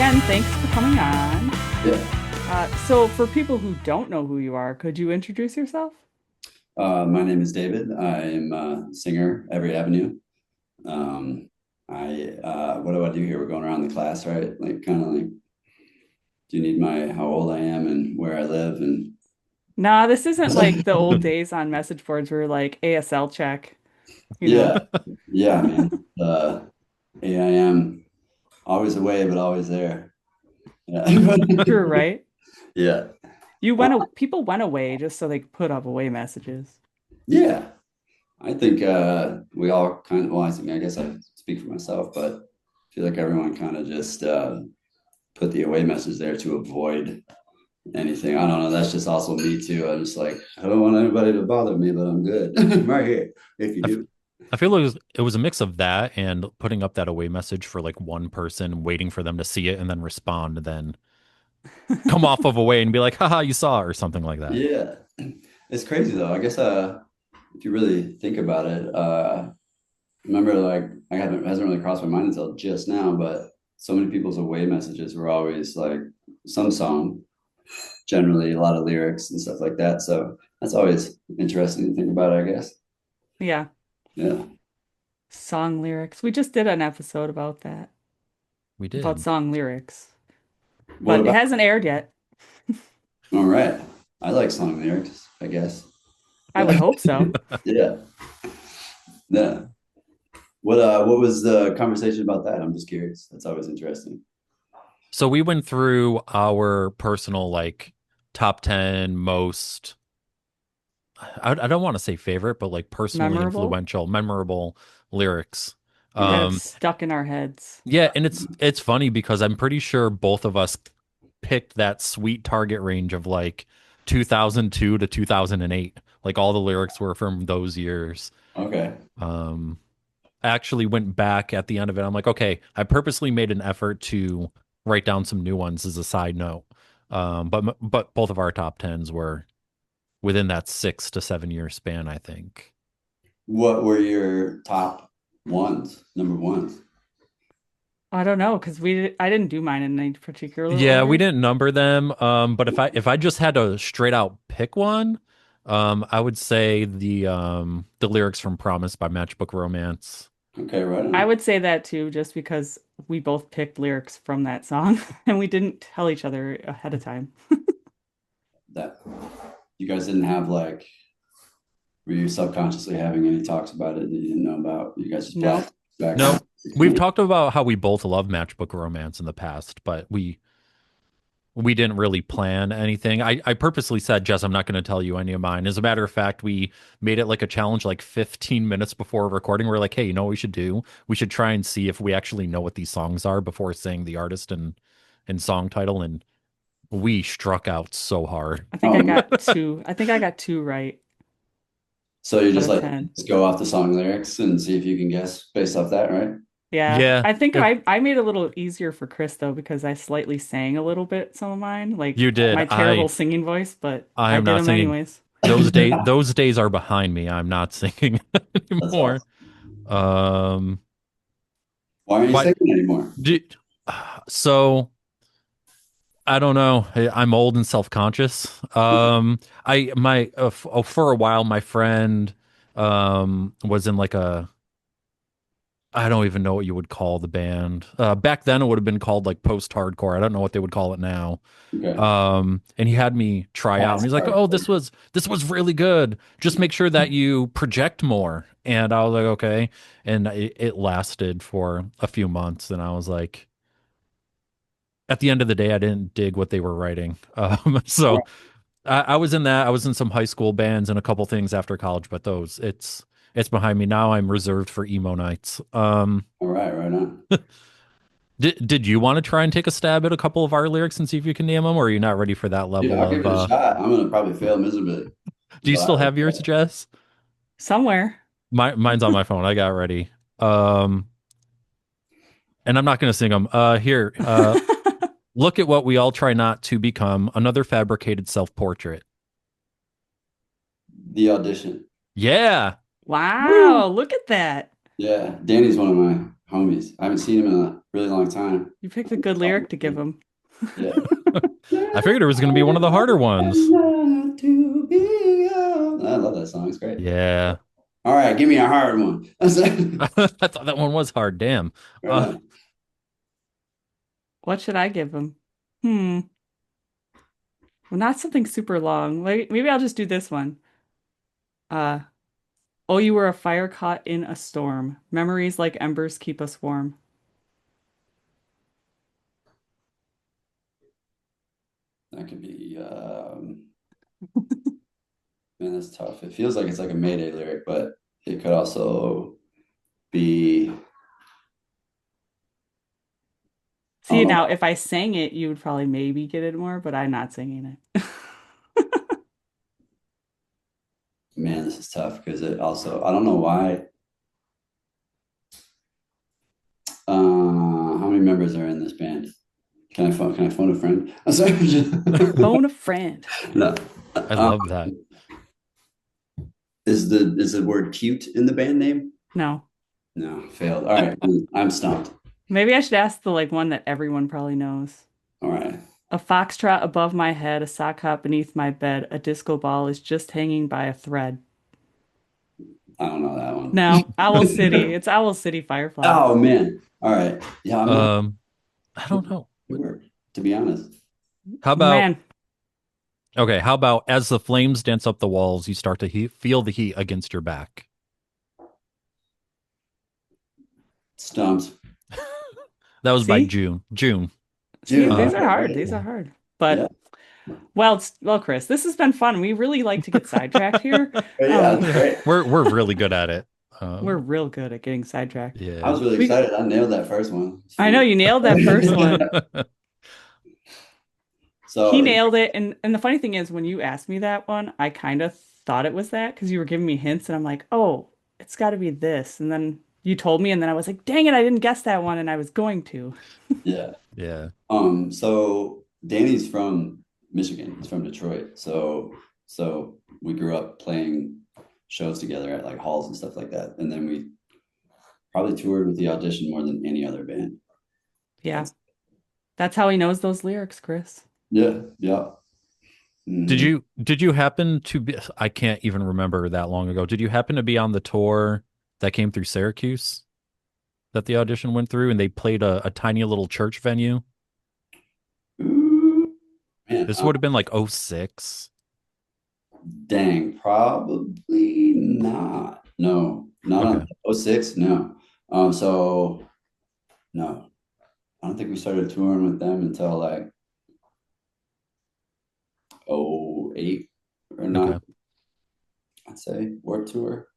again, thanks for coming on. Yeah. So for people who don't know who you are, could you introduce yourself? My name is David. I am a singer, Every Avenue. What do I do here? We're going around the class, right? Like, kind of like, do you need how old I am and where I live? And Nah, this isn't like the old days on message boards where like ASL check, you know. yeah, yeah, man. AIM, always away, but always there. Yeah. True, right? Yeah. People went away just so they could put up away messages. Yeah. I think we all kind of, well, I guess I speak for myself, but I feel like everyone kind of just put the away message there to avoid anything. I don't know. That's just also me too. I'm just like, I don't want anybody to bother me, but I'm good. I'm right here if you I, f- do. I feel like it was a mix of that and putting up that away message for like one person, waiting for them to see it and then respond, and then come off of away and be like, haha, you saw it, or something like that. Yeah. It's crazy though. I guess if you really think about it, remember like it hasn't really crossed my mind until just now, but so many people's away messages were always like some song, generally a lot of lyrics and stuff like that. So that's always interesting to think about, I guess. Yeah, Yeah. song lyrics. We just did an episode about that, We about did. song lyrics, What but it about hasn't aired yet. all right. I like song lyrics, I guess. I would hope so. Yeah. Yeah. What was the conversation about that? I'm just curious. That's always interesting. So we went through our personal like top 10 most I don't want to say favorite, but like personally Memorable influential, memorable lyrics. that have Yeah. Um stuck in our heads. yeah, and it's funny because I'm pretty sure both of us picked that sweet target range of like 2002 to 2008. Like all the lyrics were from those years. Okay. Um, I actually went back at the end of it. I'm like, okay, I purposely made an effort to write down some new ones as a side note. But both of our top tens were within that 6 to 7 year span, I think. What were your top ones, number ones? I don't know because I didn't do mine in any particular Yeah, we order. didn't number them. But if I just had to straight out pick one, I would say the lyrics from Promise by Matchbook Romance. Okay, right I on. would say that too, just because we both picked lyrics from that song and we didn't tell each other ahead of time. That you guys didn't have like, were you subconsciously having any talks about it that you didn't know about? You guys just Nope. back No, we've talked about how we both love Matchbook Romance in the past, but we didn't really plan anything. I purposely said, Jess, I'm not going to tell you any of mine. As a matter of fact, we made it like a challenge like 15 minutes before recording. We're like, hey, you know what we should do? We should try and see if we actually know what these songs are before saying the artist and song title. And we struck out so hard. Oh, no. I think I got two right So you out just of like 10. just go off the song lyrics and see if you can guess based off that, right? Yeah. Yeah, I think if I made it a little easier for Chris though, because I slightly sang a little bit some of mine, like you did, my terrible singing voice, but I I am did not them singing. anyways. Those days are behind me. I'm not singing That's anymore. awesome. Um, Why aren't you but singing anymore? do, so I don't know. I'm old and self-conscious. For a while my friend was in like a I don't even know what you would call the band. Back then it would have been called like post-hardcore. I don't know what they would call it now. Okay. And he had me try out and That's he's like, hard. "Oh, this was really good. Just make sure that you project more." And I was like, "Okay." And it lasted for a few months and I was like, at the end of the day, I didn't dig what they were writing. All So I was in that. I was in some high school bands and a couple things after college, but it's behind me now. I'm reserved for emo nights. right, right on. Did you want to try and take a stab at a couple of our lyrics and see if you can name them, or are you not ready for that Dude, level I'll give of? it a shot. I'm gonna probably fail miserably, Do you but still have yours, Jess? Somewhere. Mine's on my phone. I got it ready. Um, and I'm not going to sing them. Here, look at what we all try not to become. Another fabricated self-portrait. the audition. Yeah. Wow, Woo. look at that. Yeah, Danny's one of my homies. I haven't seen him in a really long time. You picked a good lyric to give him. Yeah. I figured it was going to be one of the harder ones. To be young. I love that song. It's great. Yeah. All right, give me a hard one. I thought that one was hard. Damn. Right on. What should I give him? Hmm. Well, not something super long. Maybe I'll just do this one. Uh, oh, you were a fire caught in a storm. Memories like embers keep us warm. That could be man, that's tough. It feels like it's like a Mayday lyric, but it could also be I See, don't now know. if I sang it, you would probably maybe get it more, but I'm not singing it. Man, this is tough because it also I don't know why. How many members are in this band? Can I phone a friend? I'm sorry. Phone a friend. No. I Um, love that. is the word cute in the band name? No. No, failed. All right, I'm stumped. Maybe I should ask the like one that everyone probably knows. All right. A foxtrot above my head, a sock hop beneath my bed, a disco ball is just hanging by a thread. I don't know that No, Owl one. City. It's Owl City Firefly. Oh man. All right. Yeah, I'm not Um, I don't know. sure, to be honest. How about Man, okay? How about as the flames dance up the walls, you start to feel the heat against your back. Stumped. That was by see? June. June. See, June. All these right, are hard. right. These are hard. Yeah. But well, Chris, this has been fun. We really like to get sidetracked here. But yeah, Um, that's great. We're really good at it. we're Um, real good at getting sidetracked. I yeah. was really We, excited. I nailed that first one. It's I know funny. you nailed that first one. He So nailed it. And the funny thing is, when you asked me that one, I kind of thought it was that because you were giving me hints, and I'm like, oh, it's got to be this. And then you told me, and then I was like, dang it, I didn't guess that one, and I was going to. yeah. Yeah. So Danny's from Michigan. He's from Detroit. So we grew up playing shows together at like halls and stuff like that. And then we probably toured with the audition more than any other band. Yeah, that's how he knows those lyrics, Chris. Yeah, yeah. Did Mhm. you happen to be I can't even remember that long ago. Did you happen to be on the tour that came through Syracuse that the audition went through and they played a tiny little church venue? Ooh, man, This would have been like '06. dang, probably not. No, not Okay. on '06. No. So no, I don't think we started touring with them until like '08 or Okay. not. I'd say Warped Tour.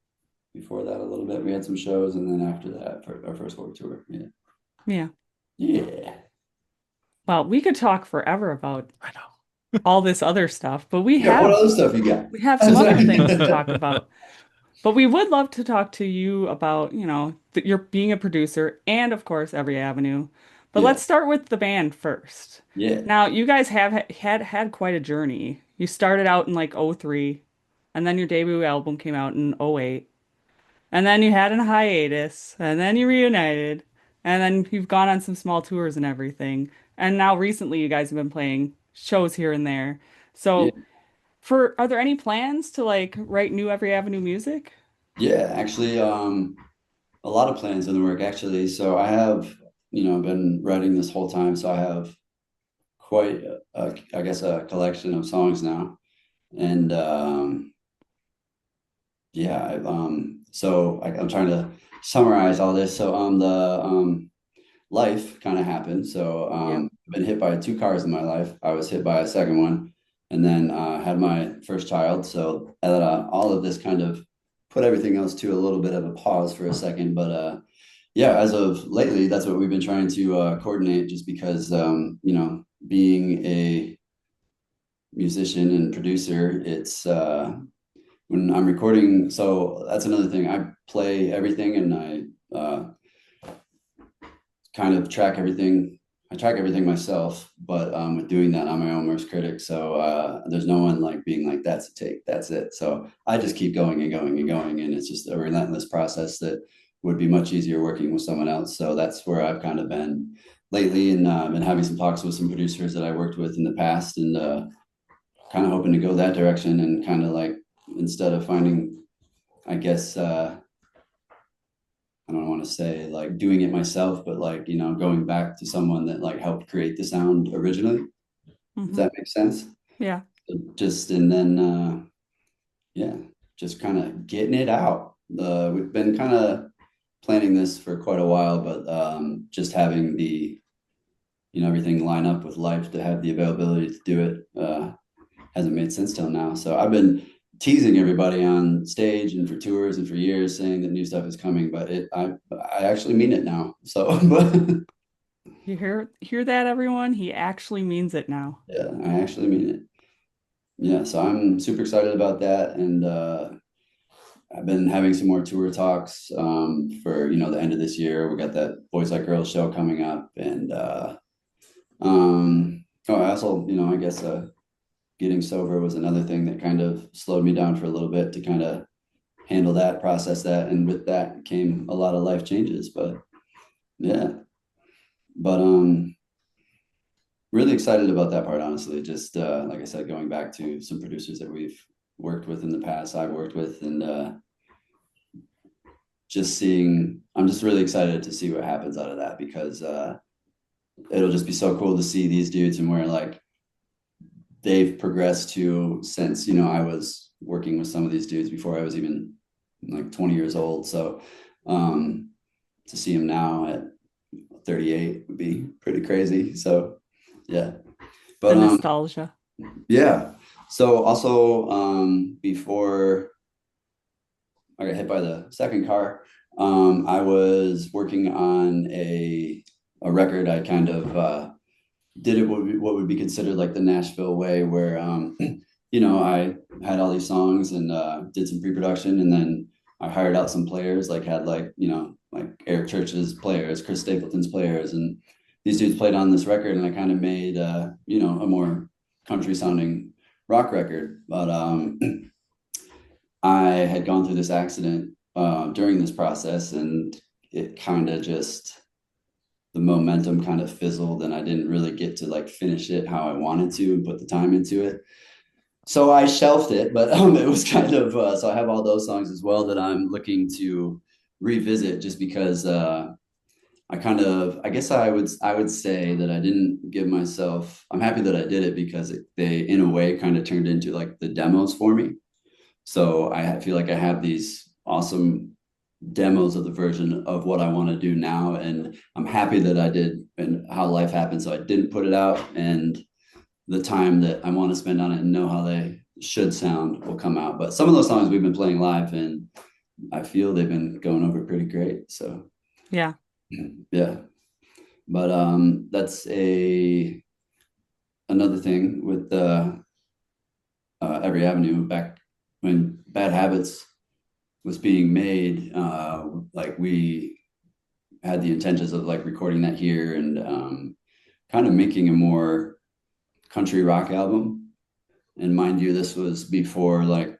Before that, a little bit, we had some shows, and then after that, for our first Warped Tour. Yeah, Yeah. yeah, Well, we could talk forever about I know. all this other stuff, but we yeah. What have other stuff you got? we have some other things to talk about. But we would love to talk to you about, that you're being a producer and of course Every Avenue. But Yeah, let's start with the band first. yeah, Now, you guys have had quite a journey. You started out in like '03, and then your debut album came out in '08. And then you had a hiatus, and then you reunited, and then you've gone on some small tours and everything. And now recently you guys have been playing shows here and there. yeah, So, are there any plans to like write new Every Avenue music? yeah. Actually, a lot of plans in the work. Actually, so I have, been writing this whole time. So I have quite, I guess, a collection of songs now, and yeah, I'm trying to summarize all this. So the life kind of happened. So Yep. I've been hit by two cars in my life. I was hit by a second one, and then had my first child. So all of this kind of put everything else to a little bit of a pause for a second. But yeah, as of lately, that's what we've been trying to coordinate. Just because being a musician and producer, it's when I'm recording. So that's another thing. I play everything, and I kind of track everything. I track everything myself, but with doing that, I'm my own worst critic. So there's no one like being like, "That's a take, that's it." So I just keep going and going and going, and it's just a relentless process that would be much easier working with someone else. So that's where I've kind of been lately, and been having some talks with some producers that I worked with in the past, and kind of hoping to go that direction, and kind of like, instead of finding, I guess, I don't want to say like doing it myself, but like, going back to someone that like helped create the sound originally. Does Hmm. that make sense? Yeah. Just, and then, yeah, just kind of getting it out. We've been kind of planning this for quite a while, but just having the, everything line up with life to have the availability to do it hasn't made sense till now. So I've been teasing everybody on stage and for tours and for years, saying that new stuff is coming, but I actually mean it now. So, but You hear that, everyone? He actually means it now. yeah, I actually mean it. Yeah, so I'm super excited about that, and I've been having some more tour talks for the end of this year. We got that Boys Like Girls show coming up, and I also, I guess getting sober was another thing that kind of slowed me down for a little bit to kind of handle that, process that, and with that came a lot of life changes. But yeah, but really excited about that part, honestly. Just like I said, going back to some producers that we've worked with in the past, I've worked with, and just seeing, I'm just really excited to see what happens out of that, because it'll just be so cool to see these dudes and where like they've progressed to, since I was working with some of these dudes before I was even like 20 years old. So to see them now at 38 would be pretty crazy. So yeah, The but nostalgia. yeah. So also before I got hit by the second car, I was working on a record. I kind of did it what would be considered like the Nashville way, where I had all these songs and did some pre-production, and then I hired out some players, like had like like Eric Church's players, Chris Stapleton's players, and these dudes played on this record, and I kind of made a more country sounding rock record. But I had gone through this accident during this process, and it kind of just, the momentum kind of fizzled, and I didn't really get to like finish it how I wanted to and put the time into it. So I shelved it, but it was kind of so I have all those songs as well that I'm looking to revisit, just because I guess I would say that I didn't give myself. I'm happy that I did it, because they in a way kind of turned into like the demos for me. So I feel like I have these awesome demos of the version of what I want to do now. And I'm happy that I did, and how life happened. So I didn't put it out, and the time that I want to spend on it and know how they should sound will come out. But some of those songs we've been playing live, and I feel they've been going over pretty great. So Yeah. yeah. But that's another thing with the Every Avenue. Back when Bad Habits was being made, like we had the intentions of like recording that here, and kind of making a more country rock album. And mind you, this was before like,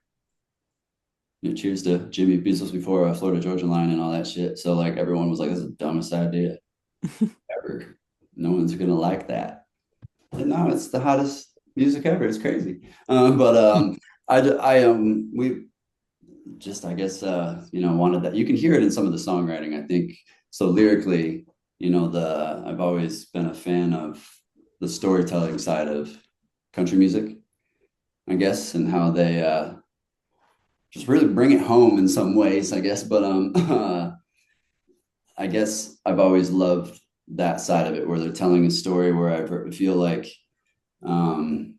cheers to Jimmy, this was before Florida Georgia Line and all that shit. So like everyone was like, this is the dumbest idea ever. No one's gonna like that. And now it's the hottest music ever. It's crazy. But we just, I guess, wanted that. You can hear it in some of the songwriting, I think. So lyrically, I've always been a fan of the storytelling side of country music, I guess, and how they just really bring it home in some ways, I guess. But I guess I've always loved that side of it, where they're telling a story, where I feel like, um,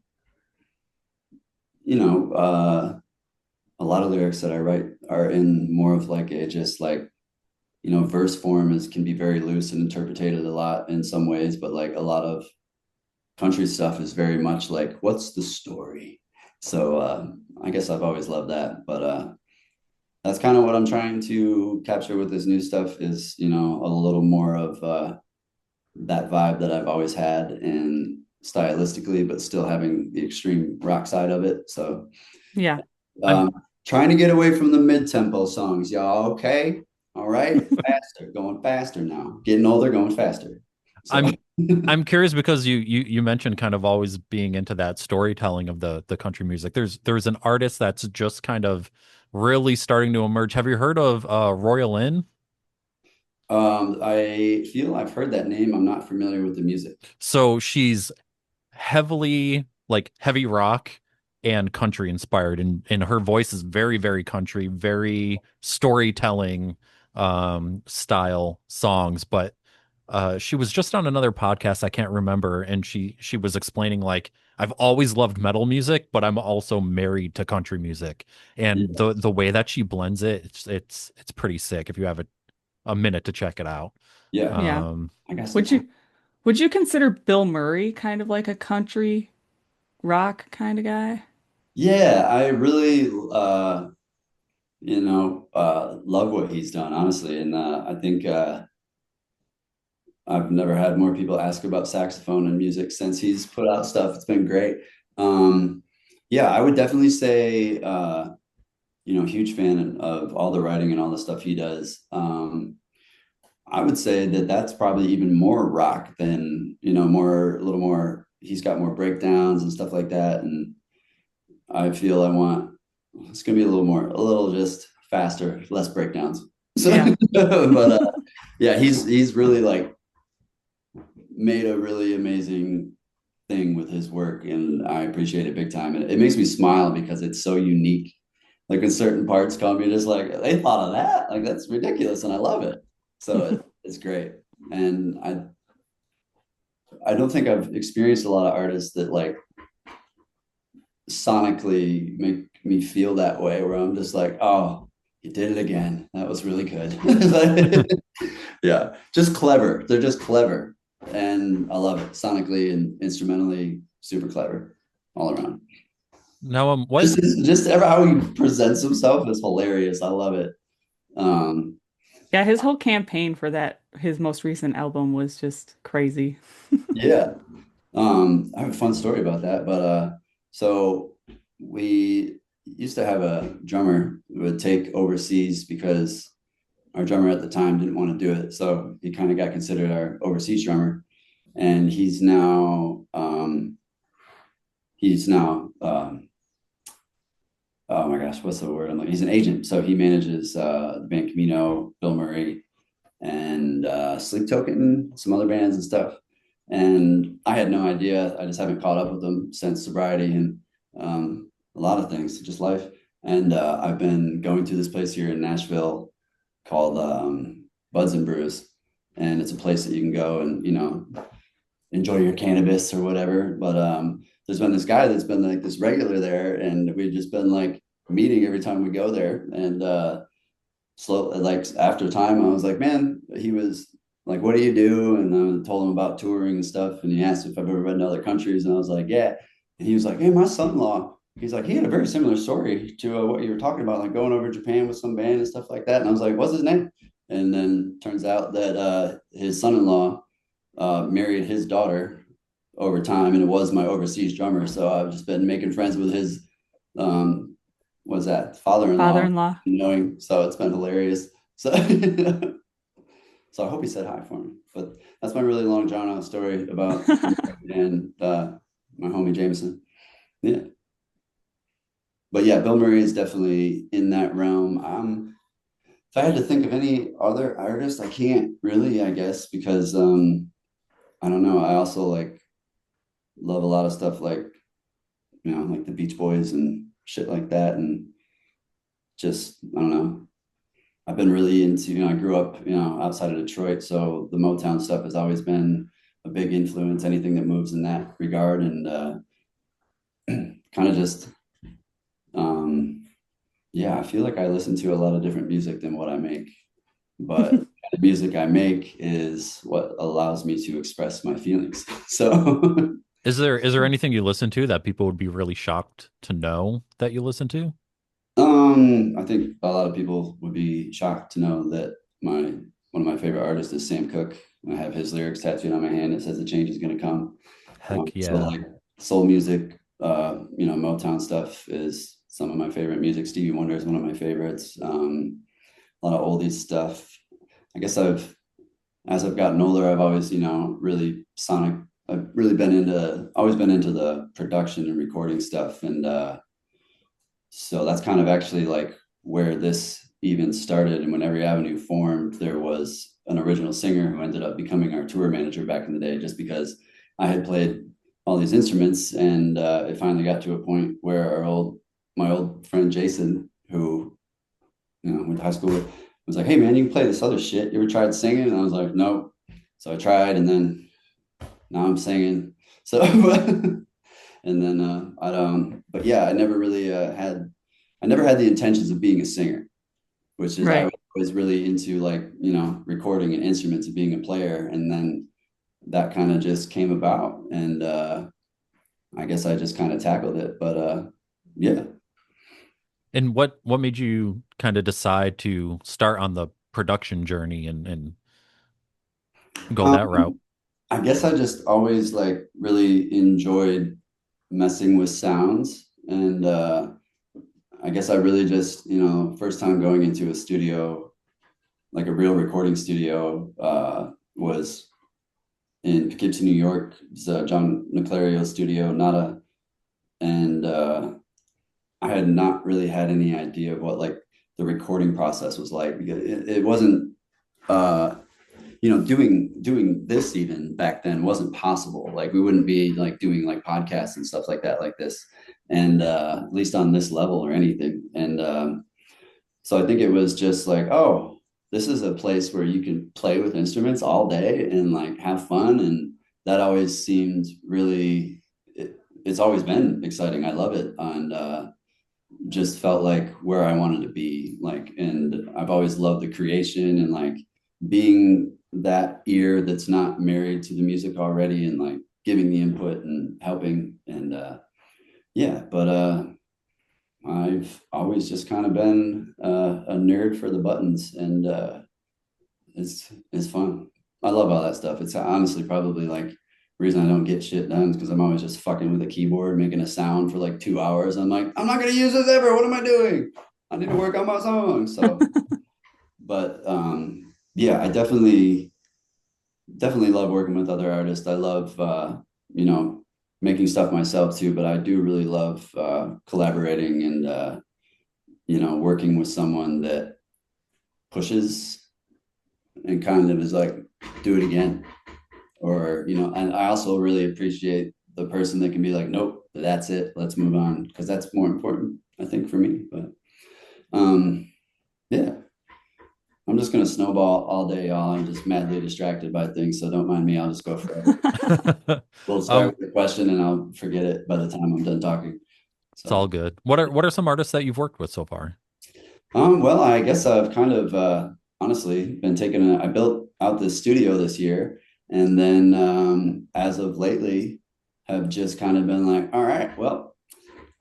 a lot of lyrics that I write are in more of like a just like, verse form can be very loose and interpreted a lot in some ways, but like a lot of country stuff is very much like, what's the story? So I guess I've always loved that, but that's kind of what I'm trying to capture with this new stuff, is, a little more of that vibe that I've always had, and stylistically, but still having the extreme rock side of it. So Yeah. I'm um, trying to get away from the mid-tempo songs, y'all. Okay, All right, faster, going faster now. Getting older, going faster. So I'm I'm curious because you mentioned kind of always being into that storytelling of the country music. There's an artist that's just kind of really starting to emerge. Have you heard of Royal Inn? I feel I've heard that name. I'm not familiar with the music. So she's heavily like heavy rock and country inspired, and her voice is very country, very storytelling style songs. But she was just on another podcast, I can't remember, and she was explaining like I've always loved metal music, but I'm also married to country music, and Yeah, the way that she blends it, it's pretty sick if you have a minute to check it out. yeah, Yeah. Um, I got some Would time. you consider Bill Murray kind of like a country rock kind of guy? Yeah, I really love what he's done, honestly. And I think I've never had more people ask about saxophone and music since he's put out stuff. It's been great. Um, yeah, I would definitely say, huge fan of all the writing and all the stuff he does. I would say that that's probably even more rock than, a little more, he's got more breakdowns and stuff like that. And I feel it's going to be a little just faster, less breakdowns. So, Yeah. but yeah, he's really like made a really amazing thing with his work, and I appreciate it big time. And it makes me smile because it's so unique. Like in certain parts come, you're just like, they thought of that? Like that's ridiculous, and I love it. So it's great. And I don't think I've experienced a lot of artists that like sonically make me feel that way, where I'm just like, oh, you did it again. That was really good. Yeah, just clever. They're just clever. And I love it. Sonically and instrumentally, super clever all around. now, what Just ever how he presents himself is hilarious. I love it. Um, Yeah, his whole campaign for his most recent album was just crazy. yeah. I have a fun story about that, but so we used to have a drummer who would take overseas because our drummer at the time didn't want to do it. So he kind of got considered our overseas drummer. And he's now oh my gosh, what's the word? He's an agent. So he manages the band Camino, Bill Murray, and Sleep Token, some other bands and stuff. And I had no idea. I just haven't caught up with them since sobriety and a lot of things, just life. And I've been going to this place here in Nashville called Buds and Brews, and it's a place that you can go and enjoy your cannabis or whatever. But there's been this guy that's been like this regular there, and we've just been like meeting every time we go there. And slow, like after time, I was like, man, he was like, what do you do? And I told him about touring and stuff, and he asked if I've ever been to other countries, and I was like, yeah. And he was like, hey, my son-in-law. He's like, he had a very similar story to what you were talking about, like going over to Japan with some band and stuff like that. And I was like, what's his name? And then turns out that his son-in-law married his daughter over time, and it was my overseas drummer. So I've just been making friends with his what's that father-in-law, Father-in-law. knowing. So it's been hilarious. So so I hope he said hi for me. But that's my really long drawn out story about and my homie Jameson. Yeah, but yeah, Bill Murray is definitely in that realm. If I had to think of any other artist, I can't really, I guess, because I don't know. I also like love a lot of stuff like like the Beach Boys and shit like that, and just I don't know. I've been really into. I grew up outside of Detroit, so the Motown stuff has always been a big influence. Anything that moves in that regard, and kind of just um, yeah. I feel like I listen to a lot of different music than what I make, but the music I make is what allows me to express my feelings. So is there anything you listen to that people would be really shocked to know that you listen to? I think a lot of people would be shocked to know that my one of my favorite artists is Sam Cooke. I have his lyrics tattooed on my hand. It says the change is going to come. Heck So yeah. like soul music, Motown stuff is some of my favorite music. Stevie Wonder is one of my favorites. a lot of oldies stuff. I guess as I've gotten older, I've always, really I've really always been into the production and recording stuff. And so that's kind of actually like where this even started. And when Every Avenue formed, there was an original singer who ended up becoming our tour manager back in the day, just because I had played all these instruments. And it finally got to a point where my old friend Jason, who, went to high school with, was like, "Hey man, you can play this other shit. You ever tried singing?" And I was like, "No." So I tried, and then now I'm singing. So, and then but yeah, I never had the intentions of being a singer, which is, I Right. was really into, like, recording and instruments and being a player, and then that kind of just came about, and I guess I just kind of tackled it. But yeah. And what made you kind of decide to start on the production journey and go Um, that route? I guess I just always like really enjoyed messing with sounds, and I guess I really just, first time going into a studio, like a real recording studio, was in Poughkeepsie, New York. It's John Niclario's studio, Nada. And I had not really had any idea of what, like, the recording process was like, because it wasn't, uh, doing this even back then wasn't possible. Like, we wouldn't be like doing like podcasts and stuff like that, like this, and at least on this level or anything. And so I think it was just like, oh, this is a place where you can play with instruments all day and like have fun. And that always seemed really, it's always been exciting. I love it. And just felt like where I wanted to be. Like, and I've always loved the creation and like being that ear that's not married to the music already, and like giving the input and helping. And yeah, but I've always just kind of been a nerd for the buttons, and it's fun. I love all that stuff. It's honestly probably like the reason I don't get shit done is because I'm always just fucking with a keyboard, making a sound for like 2 hours. I'm like, I'm not gonna use this ever. What am I doing? I need to work on my song. So, but yeah, I definitely love working with other artists. I love you know, making stuff myself too, but I do really love collaborating and working with someone that pushes and kind of is like, do it again. Or, and I also really appreciate the person that can be like, nope, that's it, let's move on, because that's more important, I think, for me. But yeah, I'm just gonna snowball all day, y'all. I'm just madly distracted by things, so don't mind me. I'll just go for it. We'll start um, with the question and I'll forget it by the time I'm done talking. it's all So good. What are some artists that you've worked with so far? well, I guess I've kind of honestly been I built out this studio this year, and then as of lately, have just kind of been like, all right, well,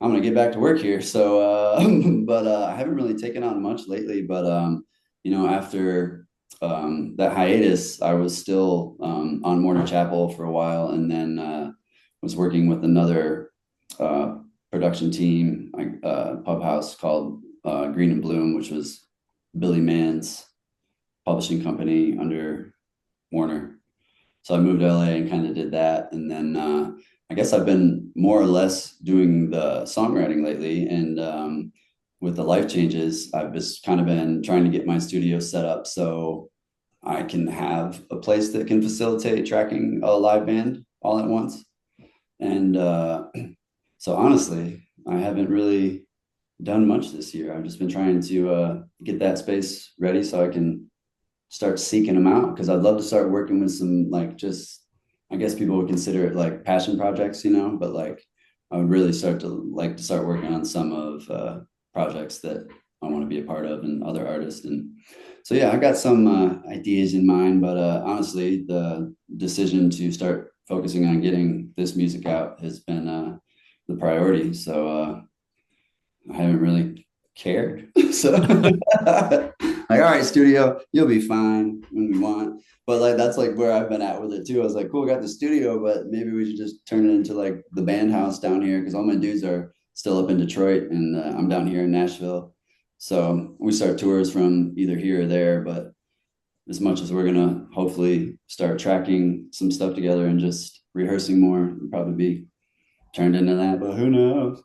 I'm gonna get back to work here. So, but I haven't really taken on much lately. But after that hiatus, I was still on Morning Chapel for a while, and then was working with another uh, production team, pub house called Green and Bloom, which was Billy Mann's publishing company under Warner. So I moved to LA and kind of did that. And then I guess I've been more or less doing the songwriting lately. And with the life changes, I've just kind of been trying to get my studio set up so I can have a place that can facilitate tracking a live band all at once. And so honestly, I haven't really done much this year. I've just been trying to get that space ready so I can start seeking them out, because I'd love to start working with some, like, just, I guess people would consider it like passion projects, but like I would really start working on some of projects that I want to be a part of, and other artists. And so yeah, I got some ideas in mind, but honestly, the decision to start focusing on getting this music out has been the priority. So I haven't really cared. So like, all right, studio, you'll be fine when we want. But like that's like where I've been at with it too. I was like, cool, we got the studio, but maybe we should just turn it into like the band house down here, because all my dudes are still up in Detroit, and I'm down here in Nashville. So we start tours from either here or there, but as much as we're gonna hopefully start tracking some stuff together and just rehearsing more, it'll probably be turned into that, but who knows?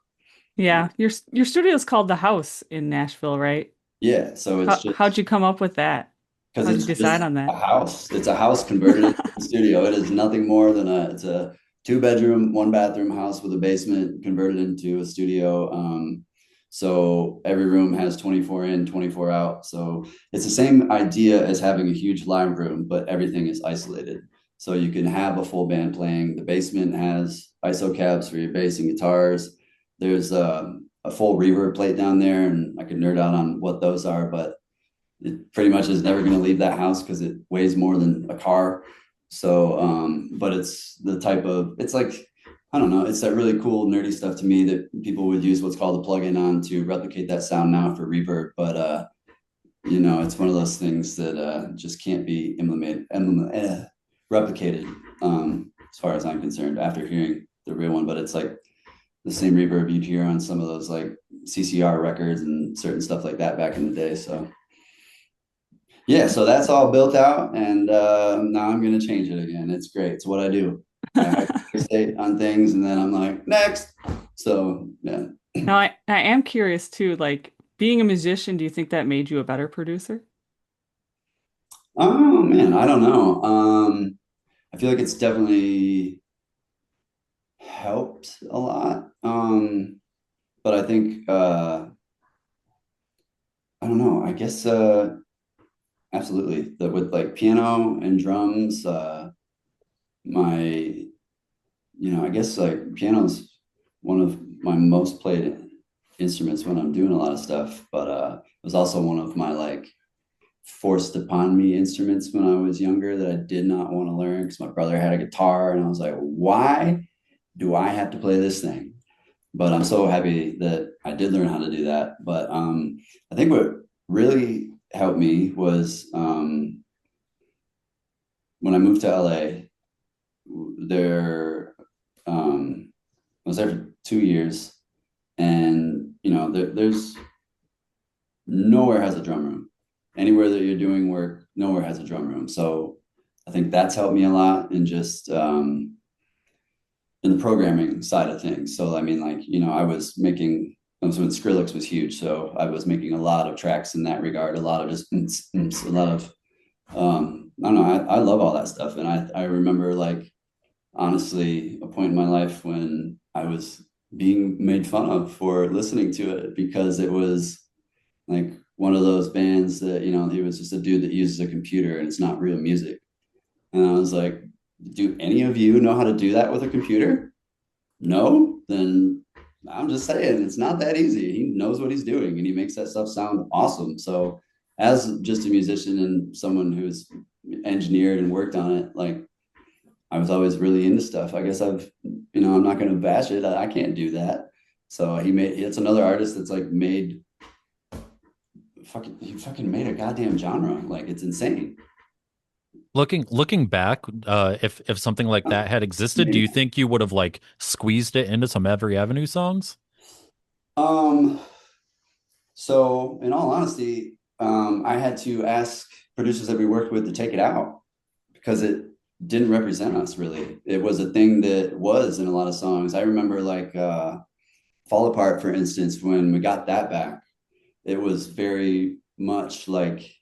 Yeah, your studio is called The House in Nashville, right? Yeah, so it's How'd just you come up with that? because How'd you it's decide just on a that? house. It's a house converted into a studio. It is nothing more than it's a 2 bedroom, 1 bathroom house with a basement converted into a studio. So every room has 24 in, 24 out. So it's the same idea as having a huge live room, but everything is isolated. So you can have a full band playing. The basement has ISO cabs for your bass and guitars. There's a full reverb plate down there, and I could nerd out on what those are, but it pretty much is never going to leave that house because it weighs more than a car. So, but it's the type of, it's like, I don't know, it's that really cool nerdy stuff to me that people would use what's called a plugin on to replicate that sound now for reverb. But, it's one of those things that just can't be replicated as far as I'm concerned after hearing the real one. But it's like the same reverb you'd hear on some of those like CCR records and certain stuff like that back in the day. So, yeah, so that's all built out, and now I'm gonna change it again. It's great. It's what I do. I state on things, and then I'm like, next. So yeah. Now I am curious too, like being a musician, do you think that made you a better producer? Oh man, I don't know. I feel like it's definitely helped a lot. But I think I don't know. I guess absolutely that with like piano and drums, my I guess like piano's one of my most played instruments when I'm doing a lot of stuff, but it was also one of my like forced upon me instruments when I was younger that I did not want to learn because my brother had a guitar and I was like, why do I have to play this thing? But I'm so happy that I did learn how to do that. But I think what really helped me was when I moved to LA, there I was there for 2 years, and there's nowhere has a drum room. Anywhere that you're doing work, nowhere has a drum room. So I think that's helped me a lot in just in the programming side of things. So I mean, like I was making. So when Skrillex was huge, so I was making a lot of tracks in that regard. A lot of just a lot of I don't know. I love all that stuff, and I remember like honestly a point in my life when I was being made fun of for listening to it because it was like one of those bands that he was just a dude that uses a computer and it's not real music. And I was like, do any of you know how to do that with a computer? No? Then I'm just saying it's not that easy. He knows what he's doing and he makes that stuff sound awesome. So as just a musician and someone who's engineered and worked on it, like I was always really into stuff. I guess I'm not going to bash it. I can't do that. So it's another artist that's like he fucking made a goddamn genre. Like it's insane. Looking back, if something like that had existed, do you think you would have like squeezed it into some Every Avenue songs? Um, so in all honesty, I had to ask producers that we worked with to take it out because it didn't represent us really. It was a thing that was in a lot of songs. I remember like Fall Apart, for instance, when we got that back, it was very much like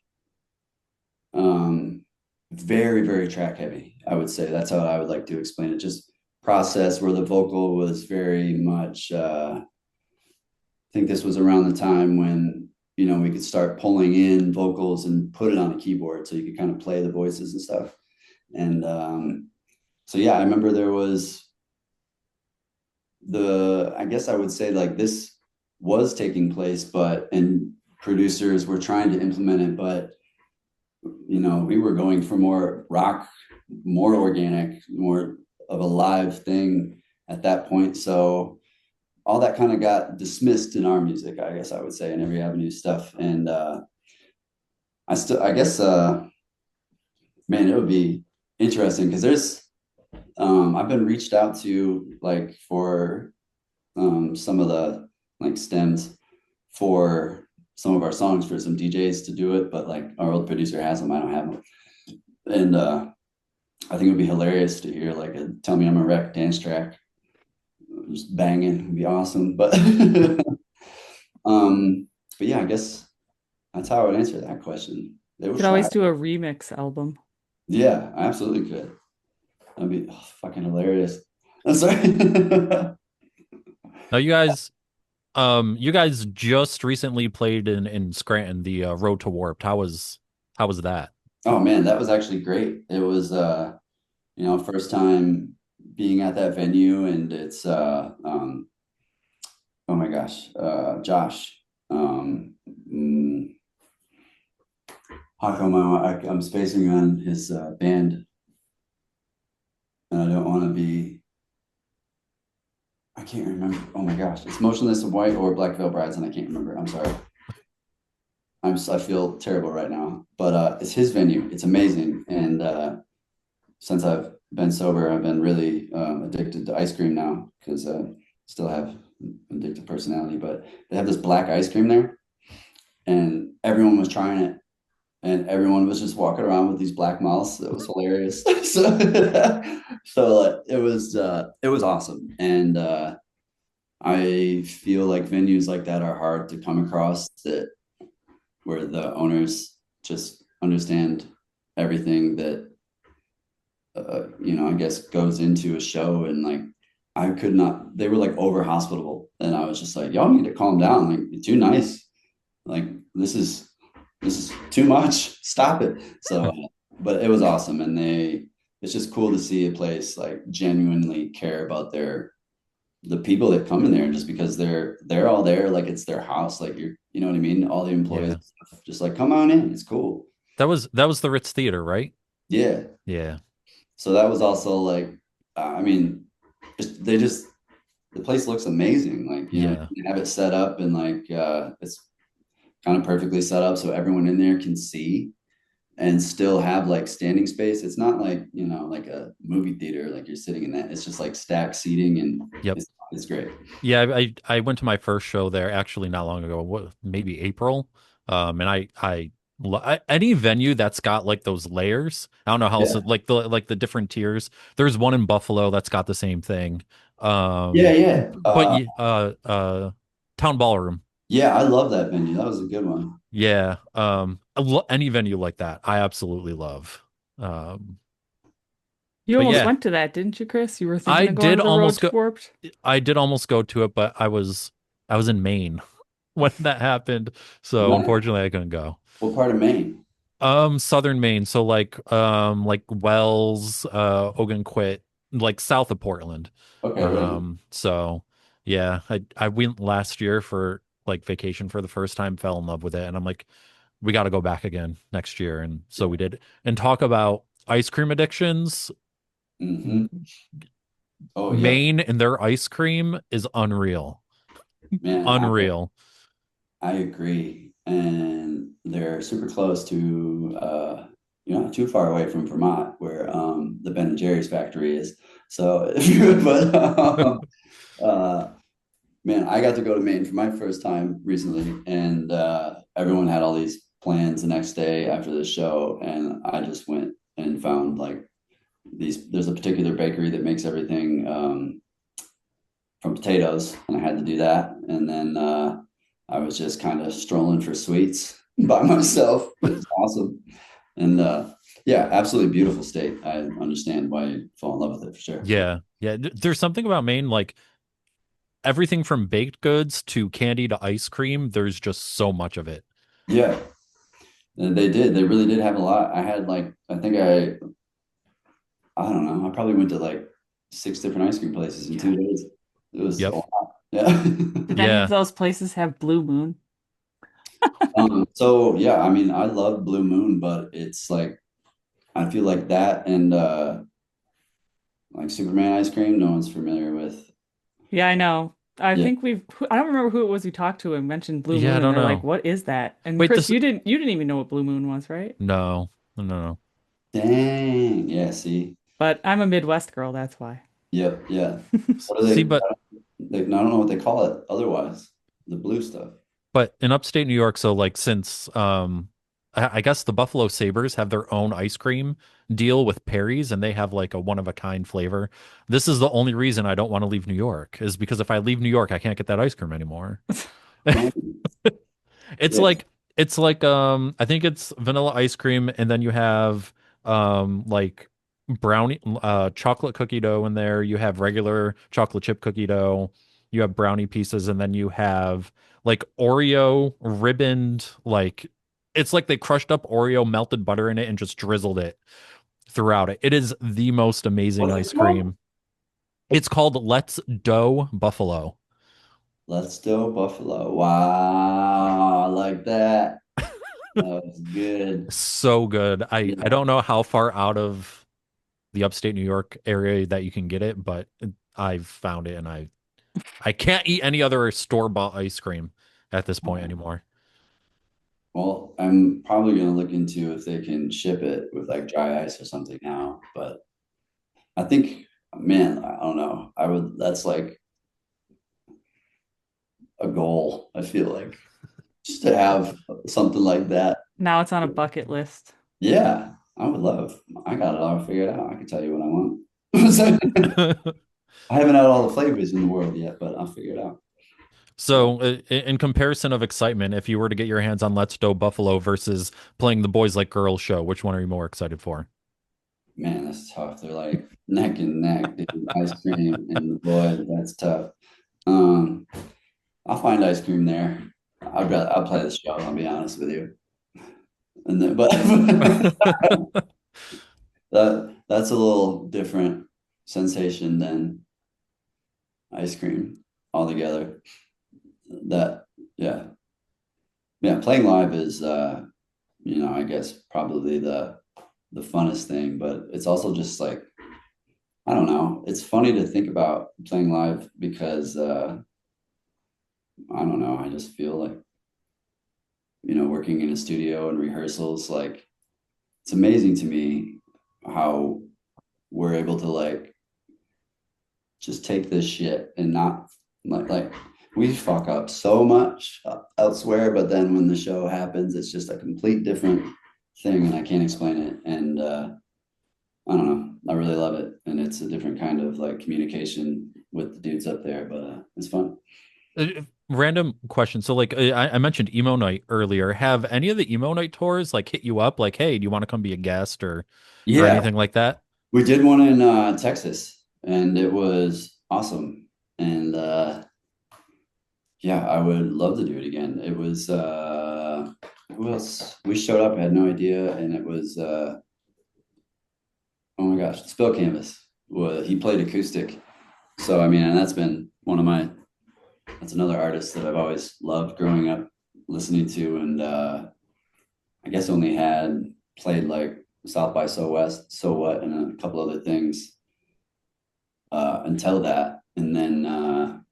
um very, very track heavy. I would say that's how I would like to explain it. Just process where the vocal was very much I think this was around the time when we could start pulling in vocals and put it on a keyboard so you could kind of play the voices and stuff. And so yeah, I remember there was I guess I would say like this was taking place, and producers were trying to implement it, but we were going for more rock, more organic, more of a live thing at that point. So all that kind of got dismissed in our music, I guess I would say, in Every Avenue stuff. And I guess, man, it would be interesting because I've been reached out to for some of the like stems for some of our songs for some DJs to do it, but like our old producer has them. I don't have them. And I think it would be hilarious to hear like a "Tell Me I'm a Wreck" dance track, just banging. It'd be awesome. But um, but yeah, I guess that's how I would answer that question. They would Could try. always do a remix album. Yeah, I absolutely could. That'd be fucking hilarious. I'm sorry. Now you guys just recently played in Scranton the Road to Warped. How was that? Oh man, that was actually great. It was first time being at that venue, and it's oh my gosh, Josh. Um, mm, how come I'm spacing on his band, and I don't want to be. I can't remember. Oh my gosh, it's Motionless in White or Black Veil Brides, and I can't remember. I'm sorry. I feel terrible right now, but it's his venue. It's amazing, and since I've been sober, I've been really addicted to ice cream now because still have addictive personality. But they have this black ice cream there, and everyone was trying it, and everyone was just walking around with these black mouths. It was hilarious. So it was awesome, and I feel like venues like that are hard to come across that where the owners just understand everything that I guess goes into a show. And like I could not, they were like over hospitable, and I was just like, y'all need to calm down. Like you're too nice. Like this is too much. Stop it. So, but it was awesome, and it's just cool to see a place like genuinely care about the people that come in there, just because they're all there, like it's their house. Like you know what I mean. All the employees Yeah. just like come on in. It's cool. That was the Ritz Theater, right? Yeah. Yeah. So that was also like, I mean, they just the place looks amazing. Like Yeah. you have it set up, and like it's kind of perfectly set up so everyone in there can see and still have like standing space. It's not like like a movie theater, like you're sitting in that. It's just like stacked seating, and Yep. it's great. Yeah, I went to my first show there actually not long ago, maybe April. And any venue that's got like those layers. I don't know how else Yeah. like the different tiers. There's one in Buffalo that's got the same thing. Yeah, yeah. But Town Ballroom. Yeah, I love that venue. That was a good one. Yeah. Any venue like that, I absolutely love. Um, You but almost yeah, went to that, didn't you, Chris? You were I thinking of going did to the Road almost to go. Warped. I did almost go to it, but I was in Maine when that happened, so Nice. unfortunately I couldn't go. What part of Maine? Southern Maine, so like Wells, Ogunquit, like south of Portland. Okay, right. So yeah, I went last year for like vacation for the first time, fell in love with it, and I'm like, we got to go back again next year, and so we did. And talk about ice cream addictions. Mm-hmm. Oh yeah, Maine and their ice cream is unreal. man, Unreal. I agree, and they're super close to not too far away from Vermont, where the Ben and Jerry's factory is. So, but uh, man, I got to go to Maine for my first time recently, and everyone had all these plans the next day after the show, and I just went and found like these. There's a particular bakery that makes everything from potatoes, and I had to do that, and then I was just kind of strolling for sweets by myself. It's awesome, and yeah, absolutely beautiful state. I understand why you fall in love with it for sure. Yeah. Yeah. There's something about Maine, like everything from baked goods to candy to ice cream, there's just so much of it. Yeah, and they did. They really did have a lot. I had like I don't know. I probably went to like 6 different ice cream places in Yeah. 2 days. It was a Yep. lot. Yeah. Did any of Yeah. those places have Blue Moon? So yeah, I mean, I love Blue Moon, but it's like I feel like that and like Superman ice cream, no one's familiar with. Yeah, I know. I Yeah. think I don't remember who it was who talked to and mentioned Blue Yeah, I Moon, and don't they're like, know. "What is that?" And Wait, Chris, this you didn't even know what Blue Moon was, right? no. No, no, no. Dang. Yeah, see. But I'm a Midwest girl, that's why. Yep, yeah. What are See, but they I don't know what they call it otherwise. The blue stuff. But in upstate New York, so like since I guess the Buffalo Sabres have their own ice cream deal with Perry's and they have like a one of a kind flavor. This is the only reason I don't want to leave New York is because if I leave New York, I can't get that ice cream anymore. Oh, It's yeah. like I think it's vanilla ice cream and then you have like brownie chocolate cookie dough in there. You have regular chocolate chip cookie dough. You have brownie pieces and then you have like Oreo ribboned like it's like they crushed up Oreo, melted butter in it and just drizzled it throughout it. It is the most amazing What's ice it called? cream. It's called Let's Dough Buffalo. Let's do Buffalo. Wow, I like that. That was good. So good. I Yeah. don't know how far out of the upstate New York area that you can get it, but I've found it and I can't eat any other store-bought ice cream at this point anymore. Well, I'm probably gonna look into if they can ship it with like dry ice or something now. But I think, man, I don't know. I would, that's like a goal, I feel like, just to have something like that. Now it's on a bucket list. Yeah, I would love. I got it all figured out. I can tell you what I want. I haven't had all the flavors in the world yet, but I'll figure it out. So, So, in comparison of excitement, if you were to get your hands on Let's Dough Buffalo versus playing the Boys Like Girls show, which one are you more excited for? man, that's tough. They're like neck and neck, dude. Ice cream and the boy, that's tough. Um, I'll find ice cream there. I'll play the show, I'll be honest with you. And then, but that's a little different sensation than ice cream altogether. That yeah. Yeah, playing live is I guess probably the funnest thing, but it's also just like I don't know. It's funny to think about playing live because I don't know. I just feel like, working in a studio and rehearsals, like it's amazing to me how we're able to like just take this shit and not like we fuck up so much elsewhere, but then when the show happens, it's just a complete different thing, and I can't explain it. And I don't know. I really love it, and it's a different kind of like communication with the dudes up there, but it's fun. Random question. So, like, I mentioned emo night earlier. Have any of the emo night tours like hit you up? Like, hey, do you want to come be a guest or Yeah, anything like that? we did one in Texas, and it was awesome. And yeah, I would love to do it again. It was who else? We showed up, I had no idea, and it was oh my gosh, Spill Canvas. Well, he played acoustic, so I mean, and that's been one of my that's another artist that I've always loved growing up listening to, and I guess only had played like South by So West, So What, and a couple other things until that, and then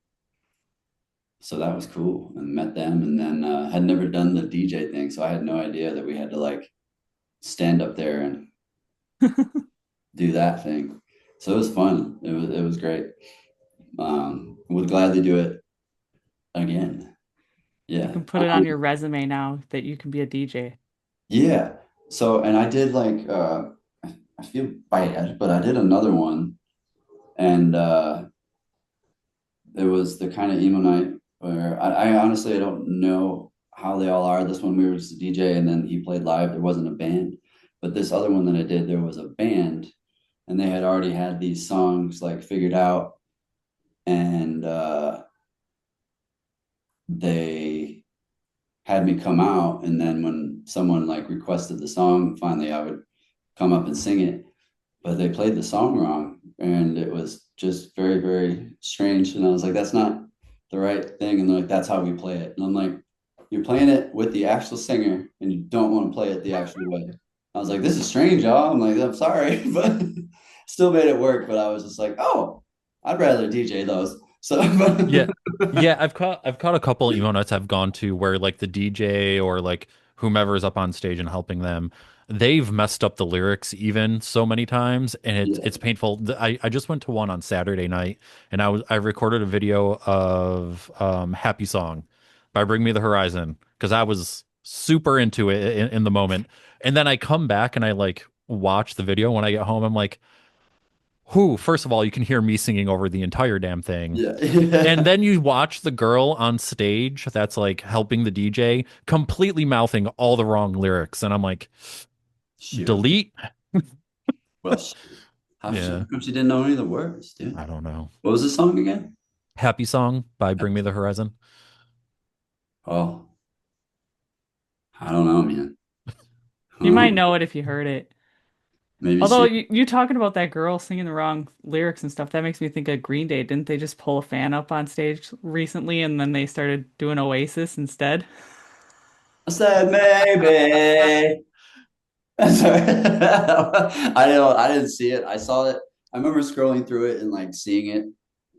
so that was cool, and met them, and then had never done the DJ thing, so I had no idea that we had to like stand up there and do that thing. So it was fun. It was great. Would gladly do it again. You Yeah. can put it on your resume now that you can be a DJ. Yeah. So, and I did like, I feel bad, but I did another one, and it was the kind of emo night where I honestly I don't know how they all are. This one we were just a DJ, and then he played live. There wasn't a band, but this other one that I did, there was a band, and they had already had these songs like figured out, and they had me come out, and then when someone like requested the song, finally I would come up and sing it, but they played the song wrong, and it was just very, very strange. And I was like, that's not the right thing. And they're like, that's how we play it. And I'm like, you're playing it with the actual singer, and you don't want to play it the actual way. I was like, this is strange, y'all. I'm like, I'm sorry, but still made it work. But I was just like, oh, I'd rather DJ those. So, Yeah. Yeah, I've caught a couple emo nights I've gone to where like the DJ or like whomever is up on stage and helping them, they've messed up the lyrics even so many times and it's yeah, painful. I just went to one on Saturday night and I recorded a video of Happy Song by Bring Me the Horizon because I was super into it in the moment. And then I come back and I like watch the video when I get home. I'm like, who, first of all, you can hear me singing over the entire damn thing. Yeah. And Yeah. then you watch the girl on stage that's like helping the DJ completely mouthing all the wrong lyrics. And I'm like, Shoot. delete? Well, shoot. How Yeah, come she didn't know any of the words, dude? I don't know. What was the song again? Happy Song by Bring Me the Horizon. Oh, I don't know, man. I You don't might know. know it if you heard it. Maybe Although she. you talking about that girl singing the wrong lyrics and stuff, that makes me think of Green Day. Didn't they just pull a fan up on stage recently and then they started doing Oasis instead? I said maybe. Sorry. I didn't see it. I saw it. I remember scrolling through it and like seeing it.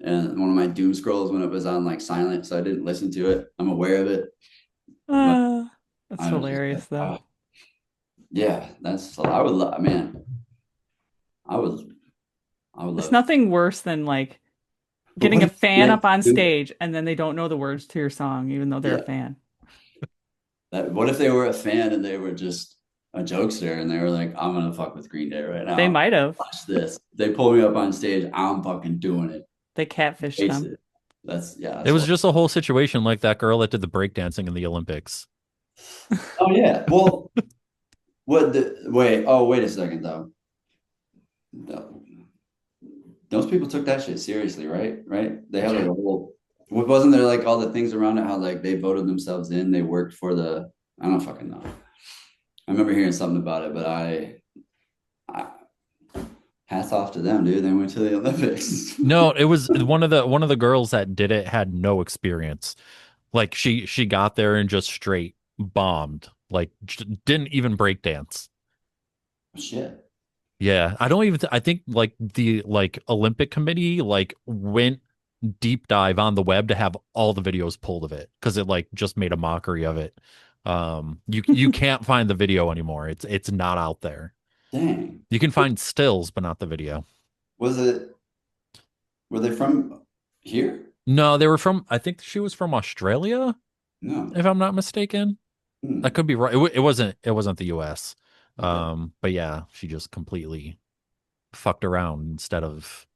And one of my doom scrolls when it was on like silent, so I didn't listen to it. I'm aware of it, but Uh, that's I was just like, hilarious though. oh yeah, that's I would love man. I would I would There's love it. nothing worse than like But getting what a if fan they up on do? stage and then they don't know the words to your song, even though they're a Yeah. fan. What if they were a fan and they were just a jokester and they were like, I'm gonna fuck with Green Day right They now. might have. Watch this. They pull me up on stage, I'm fucking doing it. They catfished Face them. it. That's yeah, It that's was what. just a whole situation like that girl that did the breakdancing in the Olympics. Oh yeah. Well, wait a second though. No, those people took that shit seriously, right? Right? They had like a whole wasn't there like all the things around it, how like they voted themselves in, they worked for the I don't fucking know. I remember hearing something about it, but I hats off to them, dude. They went to the Olympics. No, it was one of the girls that did it had no experience. Like she got there and just straight bombed. Like didn't even break dance. Shit. Yeah, I don't even I think like the like Olympic committee like went deep dive on the web to have all the videos pulled of it because it like just made a mockery of it. You can't find the video anymore. It's not out there. Dang. You can find stills, but not the video. Was it were they from here? No, they were from I think she was from Australia, No. if I'm not mistaken. I Hmm. could be right. It wasn't the US. Okay. But yeah, she just completely fucked around instead of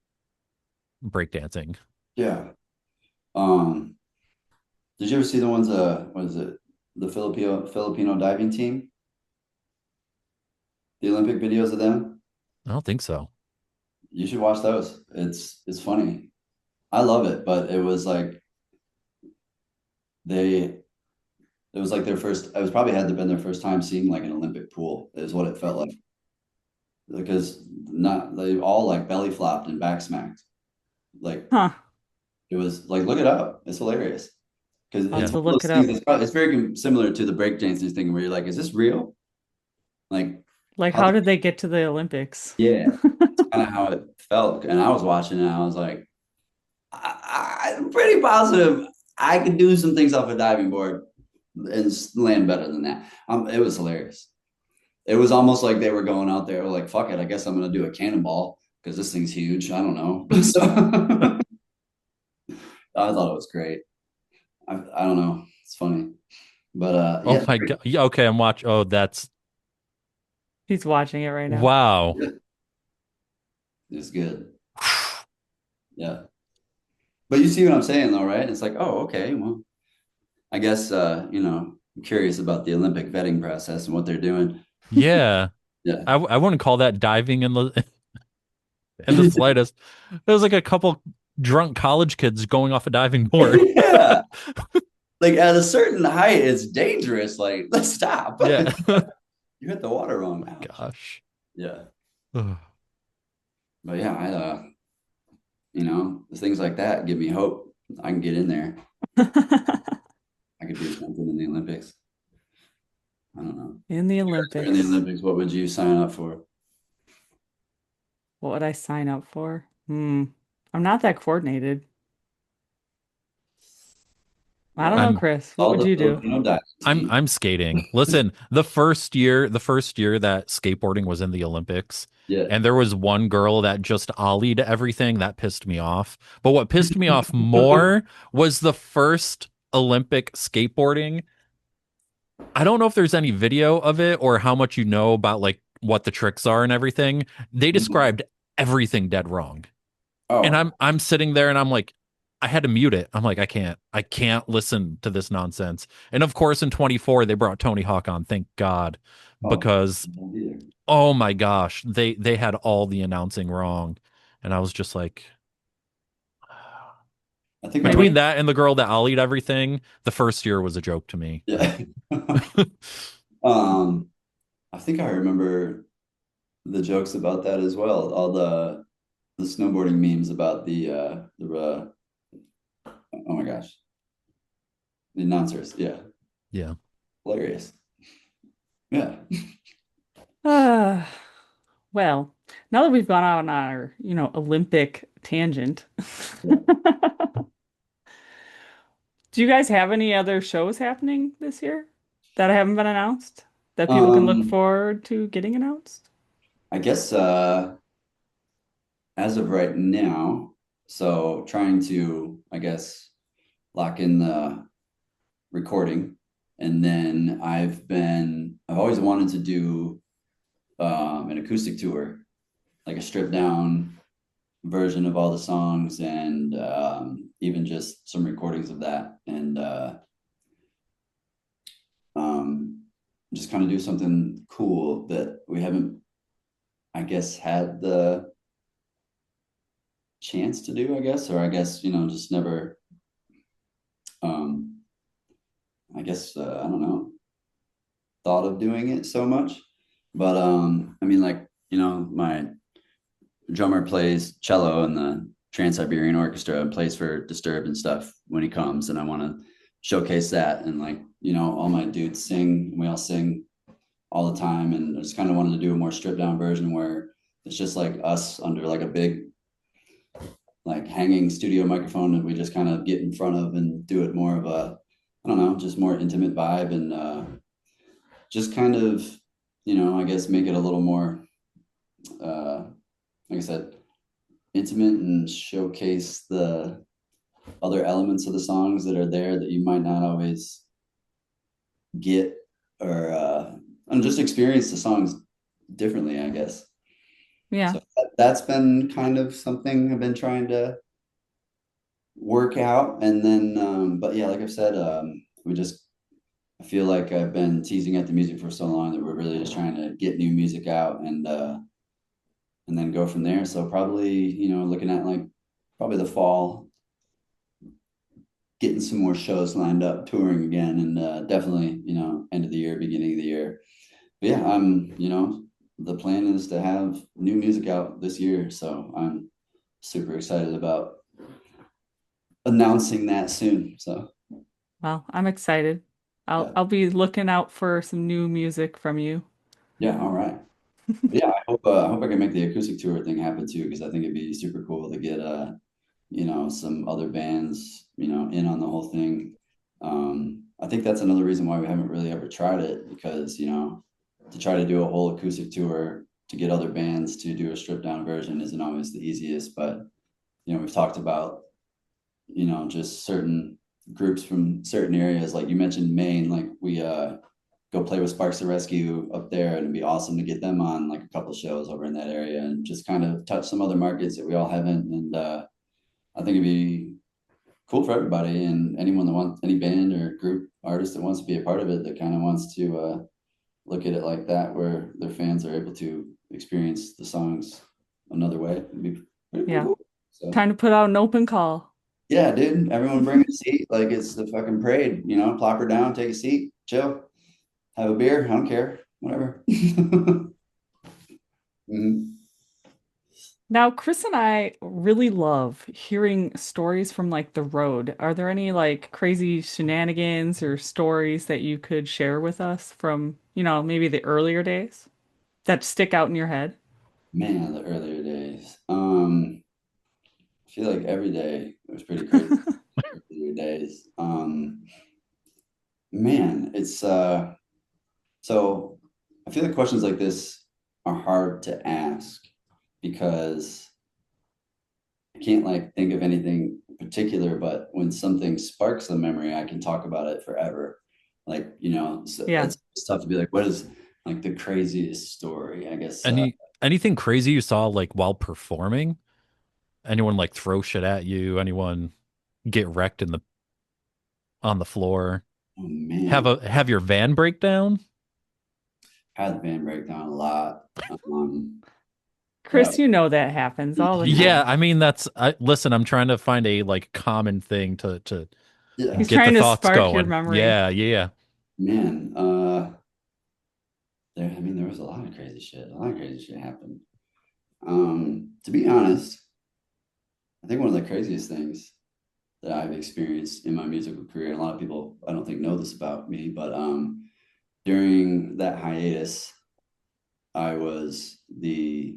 breakdancing. Yeah. Um, did you ever see the ones what is it? The Filipino diving team? The Olympic videos of them? I don't think so. You should watch those. It's funny. I love it, but it was like they it was like their first it was probably had to been their first time seeing like an Olympic pool, is what it felt like. Because not they all like belly flopped and back smacked. Like Huh. it was like look it up. It's hilarious. Because I'll have it's Yeah. to one of look those it things. up. It's very similar to the breakdancing thing, where you're like, "Is this real? Like, Like, how?" how did they get to the Olympics? Yeah, it's kind of how it felt. And I was watching it, and I was like, I'm pretty positive I could do some things off a diving board and land better than that. It was hilarious. It was almost like they were going out there like, "Fuck it, I guess I'm gonna do a cannonball because this thing's huge." I don't know. So I thought it was great. I don't know. It's funny, but Oh yeah, my God. Yeah, okay, I'm watch. Oh, that's He's watching it right now. wow. it's good. Yeah. But you see what I'm saying though, right? It's like, oh, okay, well, I guess I'm curious about the Olympic vetting process and what they're doing. Yeah. Yeah. I wouldn't call that diving in the in the slightest. There was like a couple drunk college kids going off a diving board. Yeah. Like at a certain height, it's dangerous. Like, let's stop. Yeah. You hit the water Oh wrong. my Ouch. gosh. Yeah. Ugh. But yeah, things like that give me hope. I can get in there. I could do something in the Olympics. I don't know. In the In the Olympics. Olympics, what would you sign up for? What would I sign up for? I'm not that coordinated. I don't Well, know, I'm Chris. What all would the you do? Filipino diving I'm team. I'm skating. Listen, the first year that skateboarding was in the Olympics, Yeah. and there was one girl that just ollied everything, that pissed me off. But what pissed me off more was the first Olympic skateboarding. I don't know if there's any video of it or how much you know about like what the tricks are and everything. They Mhm. described everything dead wrong. And Oh, I'm sitting there and I'm like, I had to mute it. I'm like, I can't listen to this nonsense. And of course, in 24, they brought Tony Hawk on, thank God, oh, because don't either. oh my gosh, they had all the announcing wrong. And I was just like, I think I between Maybe. that and the girl that ollied everything, the first year was a joke to me. yeah. Um, I think I remember the jokes about that as well. All the snowboarding memes about oh my gosh, the announcers. Yeah, Yeah. hilarious. Yeah. Uh, well, now that we've gone on our, Olympic tangent, do you guys have any other shows happening this year that haven't been announced that people can look Um, forward to getting announced? I guess as of right now, so trying to, I guess, lock in the recording. And then I've always wanted to do an acoustic tour, like a stripped down version of all the songs and even just some recordings of that. And um, just kind of do something cool that we haven't, I guess, had the chance to do, I guess, or I guess, just never, um, I guess, I don't know, thought of doing it so much. But I mean, like, my drummer plays cello in the Trans-Siberian Orchestra and plays for Disturbed and stuff when he comes, and I want to showcase that. And like, all my dudes sing, and we all sing all the time. And I just kind of wanted to do a more stripped down version where it's just like us under like a big like hanging studio microphone, and we just kind of get in front of and do it more of a, I don't know, just more intimate vibe. And just kind of, I guess make it a little more like I said, intimate and showcase the other elements of the songs that are there that you might not always get, or and just experience the songs differently, I guess. Yeah. So that's been kind of something I've been trying to work out. And then but yeah, like I've said, we just, I feel like I've been teasing at the music for so long that we're really just trying to get new music out and then go from there. So probably, looking at like probably the fall, getting some more shows lined up, touring again, and definitely, end of the year, beginning of the year. But yeah, the plan is to have new music out this year, so I'm super excited about announcing that soon. So Well, I'm excited. I'll yeah, I'll be looking out for some new music from you. yeah, all right. But yeah, I hope I can make the acoustic tour thing happen too, because I think it'd be super cool to get some other bands, in on the whole thing. I think that's another reason why we haven't really ever tried it, because, to try to do a whole acoustic tour to get other bands to do a stripped down version isn't always the easiest. But, we've talked about, just certain groups from certain areas. Like you mentioned Maine, like we go play with Sparks the Rescue up there, and it'd be awesome to get them on like a couple shows over in that area and just kind of touch some other markets that we all haven't. And I think it'd be cool for everybody, and anyone that wants, any band or group artist that wants to be a part of it, that kind of wants to look at it like that, where their fans are able to experience the songs another way. It'd be pretty Yeah. cool. So Time to put out an open call. yeah, dude, everyone bring a seat like it's the fucking parade. Plop her down, take a seat, chill, have a beer. I don't care, whatever. Mhm. Now, Chris and I really love hearing stories from like the road. Are there any like crazy shenanigans or stories that you could share with us from, maybe the earlier days that stick out in your head? Man, the earlier days. I feel like every day was pretty crazy. Earlier days. Man, it's so I feel like questions like this are hard to ask because I can't like think of anything particular, but when something sparks a memory, I can talk about it forever. Like, so Yeah. it's tough to be like, what is like the craziest story? I guess Anything crazy you saw like while performing? Anyone like throw shit at you? Anyone get wrecked in the on the floor? oh man, Have your van break down? had the band breakdown a lot. That Chris, you know that happens all the Yeah, time. I mean listen, I'm trying to find a like common thing to yeah, He's get the trying to thoughts spark your going. memory. Yeah, yeah. man. There was a lot of crazy shit. A lot of crazy shit happened. To be honest, I think one of the craziest things that I've experienced in my musical career, and a lot of people I don't think know this about me, but during that hiatus, I was the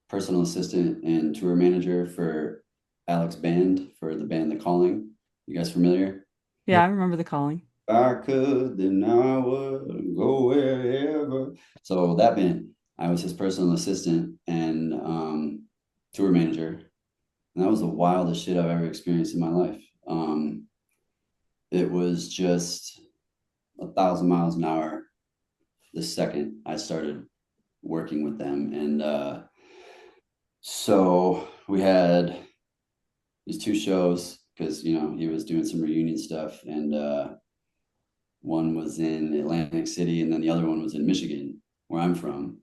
personal assistant and tour manager for Alex Band for the band The Calling. You guys familiar? Yeah, I remember the calling. If I could, then I would go wherever. So that band, I was his personal assistant and tour manager. And that was the wildest shit I've ever experienced in my life. It was just 1,000 miles an hour the second I started working with them. And so we had these two shows because, he was doing some reunion stuff. And one was in Atlantic City, and then the other one was in Michigan, where I'm from,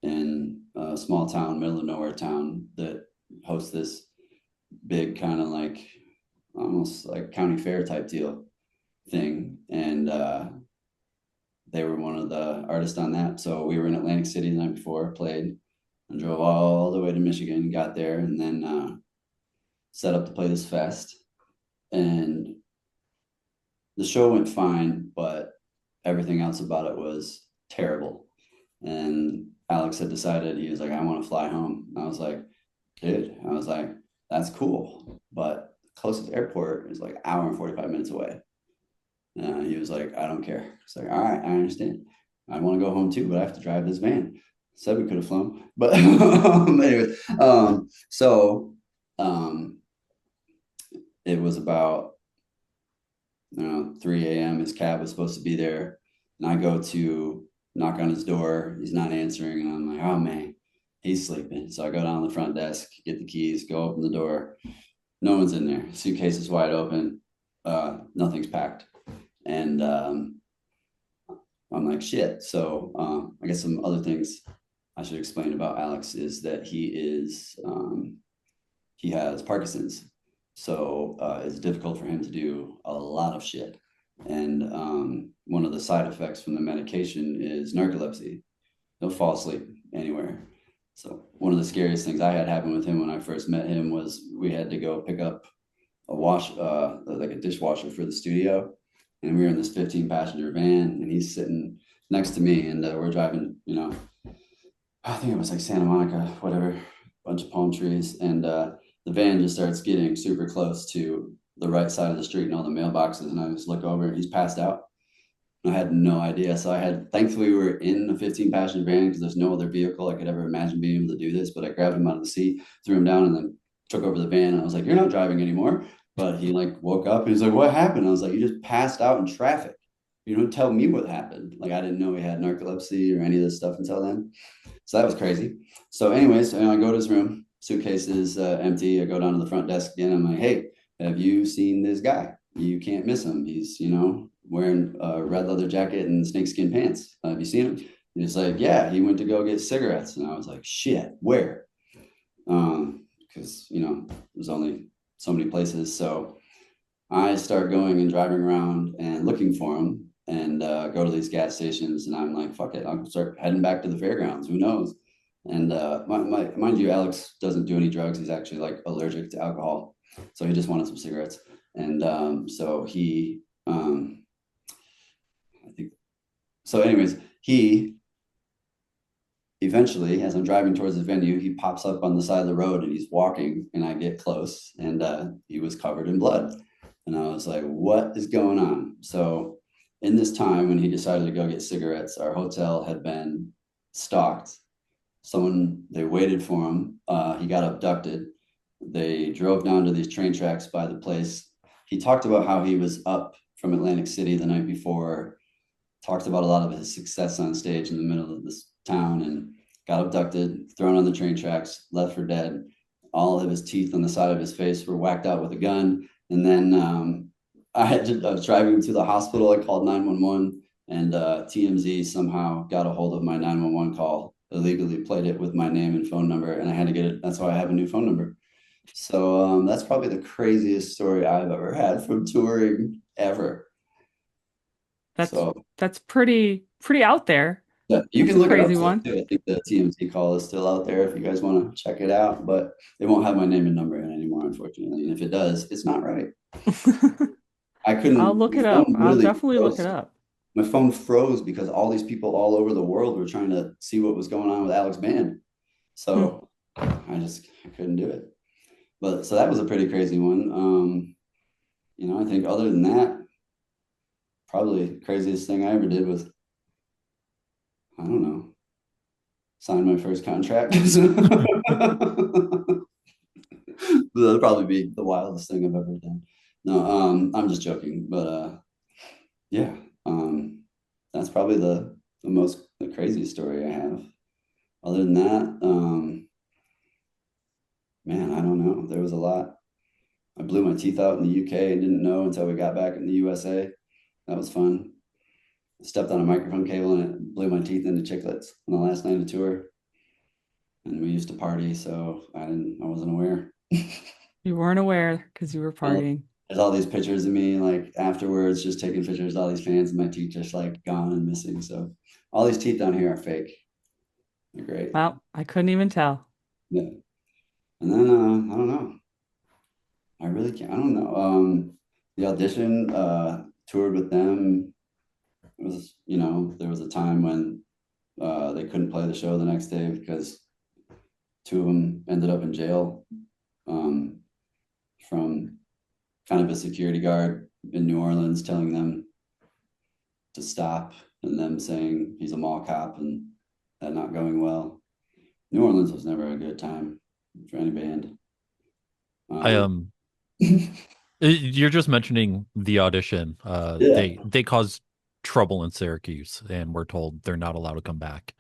in a small town, middle of nowhere town that hosts this big kind of like almost like county fair type deal thing. And they were one of the artists on that. So we were in Atlantic City the night before, played, and drove all the way to Michigan, got there, and then set up to play this fest. And the show went fine, but everything else about it was terrible. And Alex had decided, he was like, I want to fly home. And I was like, dude, I was like, that's cool. But the closest airport is like an hour and 45 minutes away. He was like, I don't care. It's like, all right, I understand. I want to go home too, but I have to drive this van. Said we could have flown. But anyways, so um, it was about 3 a.m. His cab was supposed to be there. And I go to knock on his door. He's not answering. And I'm like, oh man, he's sleeping. So I go down to the front desk, get the keys, go open the door. No one's in there. Suitcase is wide open. Nothing's packed. And I'm like, shit. So I guess some other things I should explain about Alex is that he has Parkinson's. So it's difficult for him to do a lot of shit. And one of the side effects from the medication is narcolepsy. He'll fall asleep anywhere. So one of the scariest things I had happen with him when I first met him was we had to go pick up a like a dishwasher for the studio. And we were in this 15 passenger van and he's sitting next to me and we're driving, I think it was like Santa Monica, whatever, bunch of palm trees. And the van just starts getting super close to the right side of the street and all the mailboxes. And I just look over and he's passed out. I had no idea. So thankfully, we were in a 15 passenger van because there's no other vehicle I could ever imagine being able to do this. But I grabbed him out of the seat, threw him down, and then took over the van. And I was like, you're not driving anymore. But he like woke up and he's like, what happened? I was like, you just passed out in traffic. You don't tell me what happened. Like, I didn't know he had narcolepsy or any of this stuff until then. So that was crazy. So anyways, I go to his room, suitcase is empty. I go down to the front desk again. I'm like, hey, have you seen this guy? You can't miss him. He's, wearing a red leather jacket and snakeskin pants. Have you seen him? And he's like, yeah, he went to go get cigarettes. And I was like, shit, where? Because, there's only so many places. So I start going and driving around and looking for him and go to these gas stations. And I'm like, fuck it, I'll start heading back to the fairgrounds. Who knows? And mind you, Alex doesn't do any drugs. He's actually like allergic to alcohol. So he just wanted some cigarettes. And so he, I think, so anyways, he eventually, as I'm driving towards the venue, he pops up on the side of the road and he's walking and I get close and he was covered in blood. And I was like, what is going on? So in this time when he decided to go get cigarettes, our hotel had been stalked. They waited for him. He got abducted. they drove down to these train tracks by the place. He talked about how he was up from Atlantic City the night before, talked about a lot of his success on stage in the middle of this town, and got abducted, thrown on the train tracks, left for dead. All of his teeth on the side of his face were whacked out with a gun. And then I was driving to the hospital. I called 911, and TMZ somehow got a hold of my 911 call, illegally played it with my name and phone number, and I had to get it. That's why I have a new phone number. So that's probably the craziest story I've ever had from touring ever. That's So that's pretty out there. yeah, you That's can a look it up crazy too. one. I think the TMZ call is still out there if you guys want to check it out, but it won't have my name and number in anymore, unfortunately. And if it does, it's not right. I I'll couldn't, look my it up. phone I'll literally definitely look it froze. up. My phone froze because all these people all over the world were trying to see what was going on with Alex Band. Hmm. So I couldn't do it. But so that was a pretty crazy one. I think other than that, probably craziest thing I ever did was, I don't know, sign my first contract. That'll probably be the wildest thing I've ever done. No, I'm just joking, but yeah, that's probably the craziest story I have. Other than that, man, I don't know. There was a lot. I blew my teeth out in the UK and didn't know until we got back in the USA. That was fun. I stepped on a microphone cable and it blew my teeth into chiclets on the last night of tour. And we used to party, so I wasn't aware. You weren't aware because you were Well, partying. there's all these pictures of me like afterwards, just taking pictures of all these fans and my teeth just like gone and missing. So all these teeth down here are fake. They're great. Well, I couldn't even tell. Yeah. And then I don't know. I really can't. I don't know. The audition toured with them. It was, there was a time when they couldn't play the show the next day because two of them ended up in jail um, from kind of a security guard in New Orleans telling them to stop and them saying he's a mall cop and that not going well. New Orleans was never a good time for any band. I Um, You're just mentioning the audition. yeah. They caused trouble in Syracuse, and we're told they're not allowed to come back.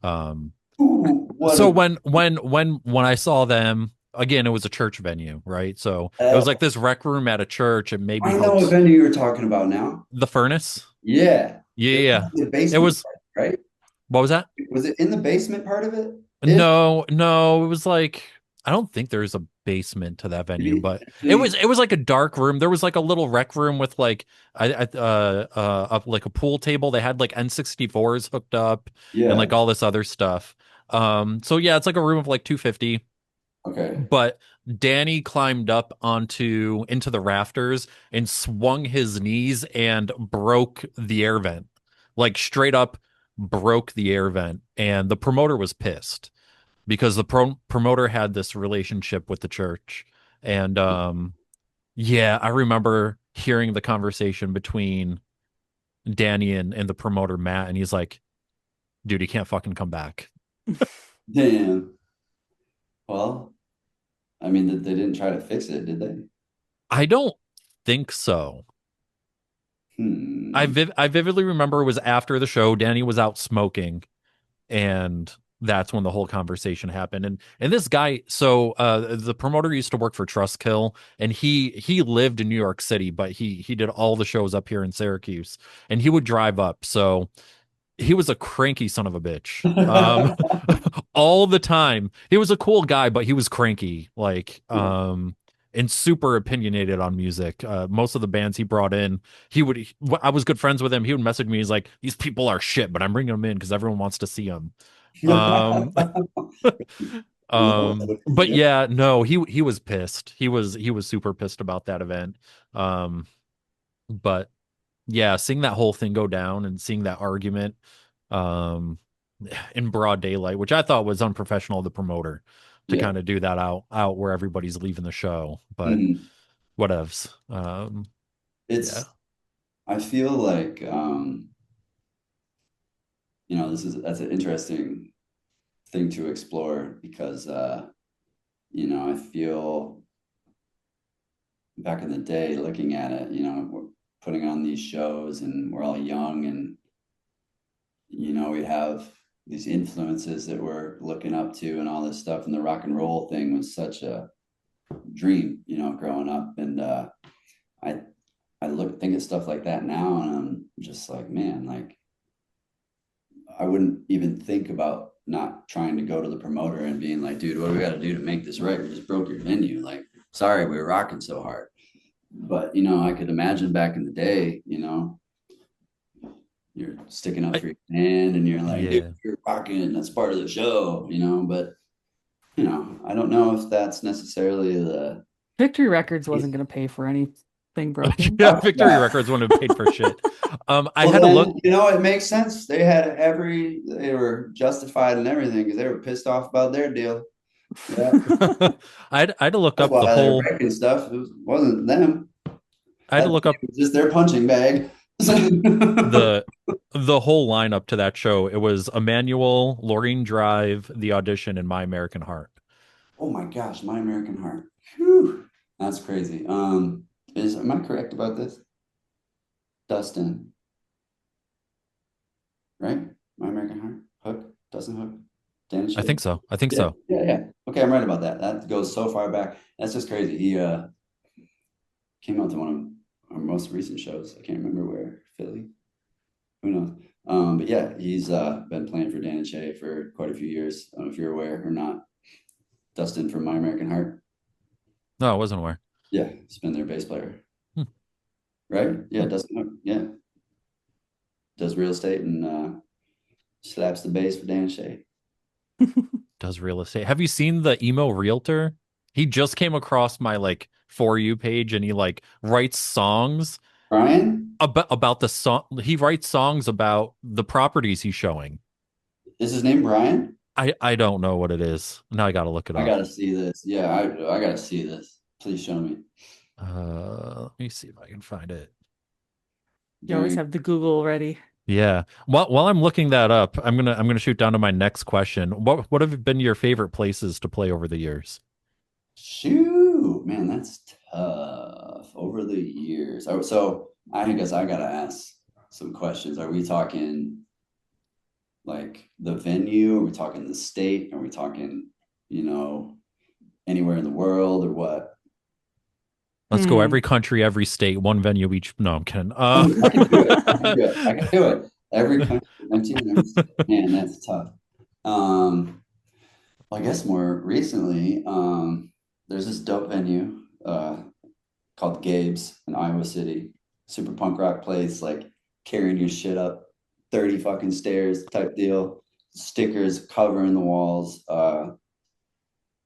Um, Ooh, what so a when I saw them again, it was a church venue, right? So it was like this rec room at a church, and maybe I know what helps venue you're talking about now. the furnace. Yeah. Yeah, It yeah. was the It basement was. part, right? What was that? Was it in the basement part of it? Ish? No, no, it was like I don't think there's a basement to that venue, but Actually, it was like a dark room. There was like a little rec room with like like a pool table. They had like N64s hooked up and like yeah. all this other stuff. So yeah, it's like a room of like 250, Okay. but Danny climbed up onto into the rafters and swung his knees and broke the air vent. Like straight up broke the air vent, and the promoter was pissed because the promoter had this relationship with the church. And yeah, I remember hearing the conversation between Danny and the promoter Matt, and he's like, dude, he can't fucking come back. Damn. Well, I mean, they didn't try to fix it, did they? I don't think so. Hmm. I vividly remember it was after the show. Danny was out smoking, and that's when the whole conversation happened. And this guy, so the promoter used to work for Trustkill, and he lived in New York City, but he did all the shows up here in Syracuse, and he would drive up. So he was a cranky son of a bitch. All the time. He was a cool guy, but he was cranky, like Yeah. and super opinionated on music. Most of the bands he brought in, I was good friends with him. He would message me. He's like, "These people are shit, but I'm bringing them in because everyone wants to see them." Um, but Yeah. yeah, no, he was pissed. He was super pissed about that event. Um, but yeah, seeing that whole thing go down and seeing that argument um in broad daylight, which I thought was unprofessional of the promoter to Yeah. kind of do that out where everybody's leaving the show, but Mhm. whatevs. Yeah. It's, I feel like, that's an interesting thing to explore because I feel back in the day looking at it, we're putting on these shows and we're all young and, we have these influences that we're looking up to and all this stuff. And the rock and roll thing was such a dream, growing up. And I think at stuff like that now and I'm just like, man, like I wouldn't even think about not trying to go to the promoter and being like, dude, what do we got to do to make this right? We just broke your venue. Like, sorry, we were rocking so hard. But, I could imagine back in the day, you're sticking up I, for your band and you're like, dude, yeah. you're rocking. That's part of the show, but, I don't know if that's necessarily the Victory Records wasn't going to pay for anything broken. Yeah, Victory Records wouldn't have paid for shit. I Well, had to look. then, it makes sense. They were justified and everything because they were pissed off about their deal. Yeah. I had to look That's up the why they're whole. breaking stuff. Wasn't them. I had to look It up was just their punching bag. the the whole lineup to that show. It was Emmanuel, Laureen Drive, The Audition, and My American Heart. Oh my gosh, My American Heart. Whew. That's crazy. Am I correct about this? Dustin, right? My American Heart. Hook, Dustin Hook, Dan I think Shay. so. I think Yeah, so. yeah, yeah. Okay, I'm right about that. That goes so far back. That's just crazy. He came out to one of our most recent shows. I can't remember where, Philly. Who knows? But yeah, he's been playing for Dan and Shay for quite a few years. I don't know if you're aware or not. Dustin from My American Heart. No, I wasn't aware. Yeah, he's been their bass player. Hmm. Right? Yeah, Hmm. Dustin Hook. Yeah. Does real estate and slaps the bass for Dan and Shay. Does real estate. Have you seen the emo realtor? He just came across my like for you page and he like writes songs Brian? about the song. He writes songs about the properties he's showing. Is his name Brian? I don't know what it is. Now I gotta look it I up. gotta see this. Yeah, I gotta see this. Please show me. Let me see if I can find it. You always Very have the Google ready. Yeah. While I'm looking that up, I'm gonna shoot down to my next question. What have been your favorite places to play over the years? shoot, man, that's tough over the years. So I guess I gotta ask some questions. Are we talking like the venue? Are we talking the state? Are we talking, you know, anywhere in the world or what? Let's go Hmm. every country, every state, one venue each. No, I'm kidding. I can do it. I can do it. I can do it. Every country, and every state. Man, that's tough. Um, well, I guess more recently, there's this dope venue called Gabe's in Iowa City. Super punk rock place, like carrying your shit up 30 fucking stairs type deal. Stickers covering the walls.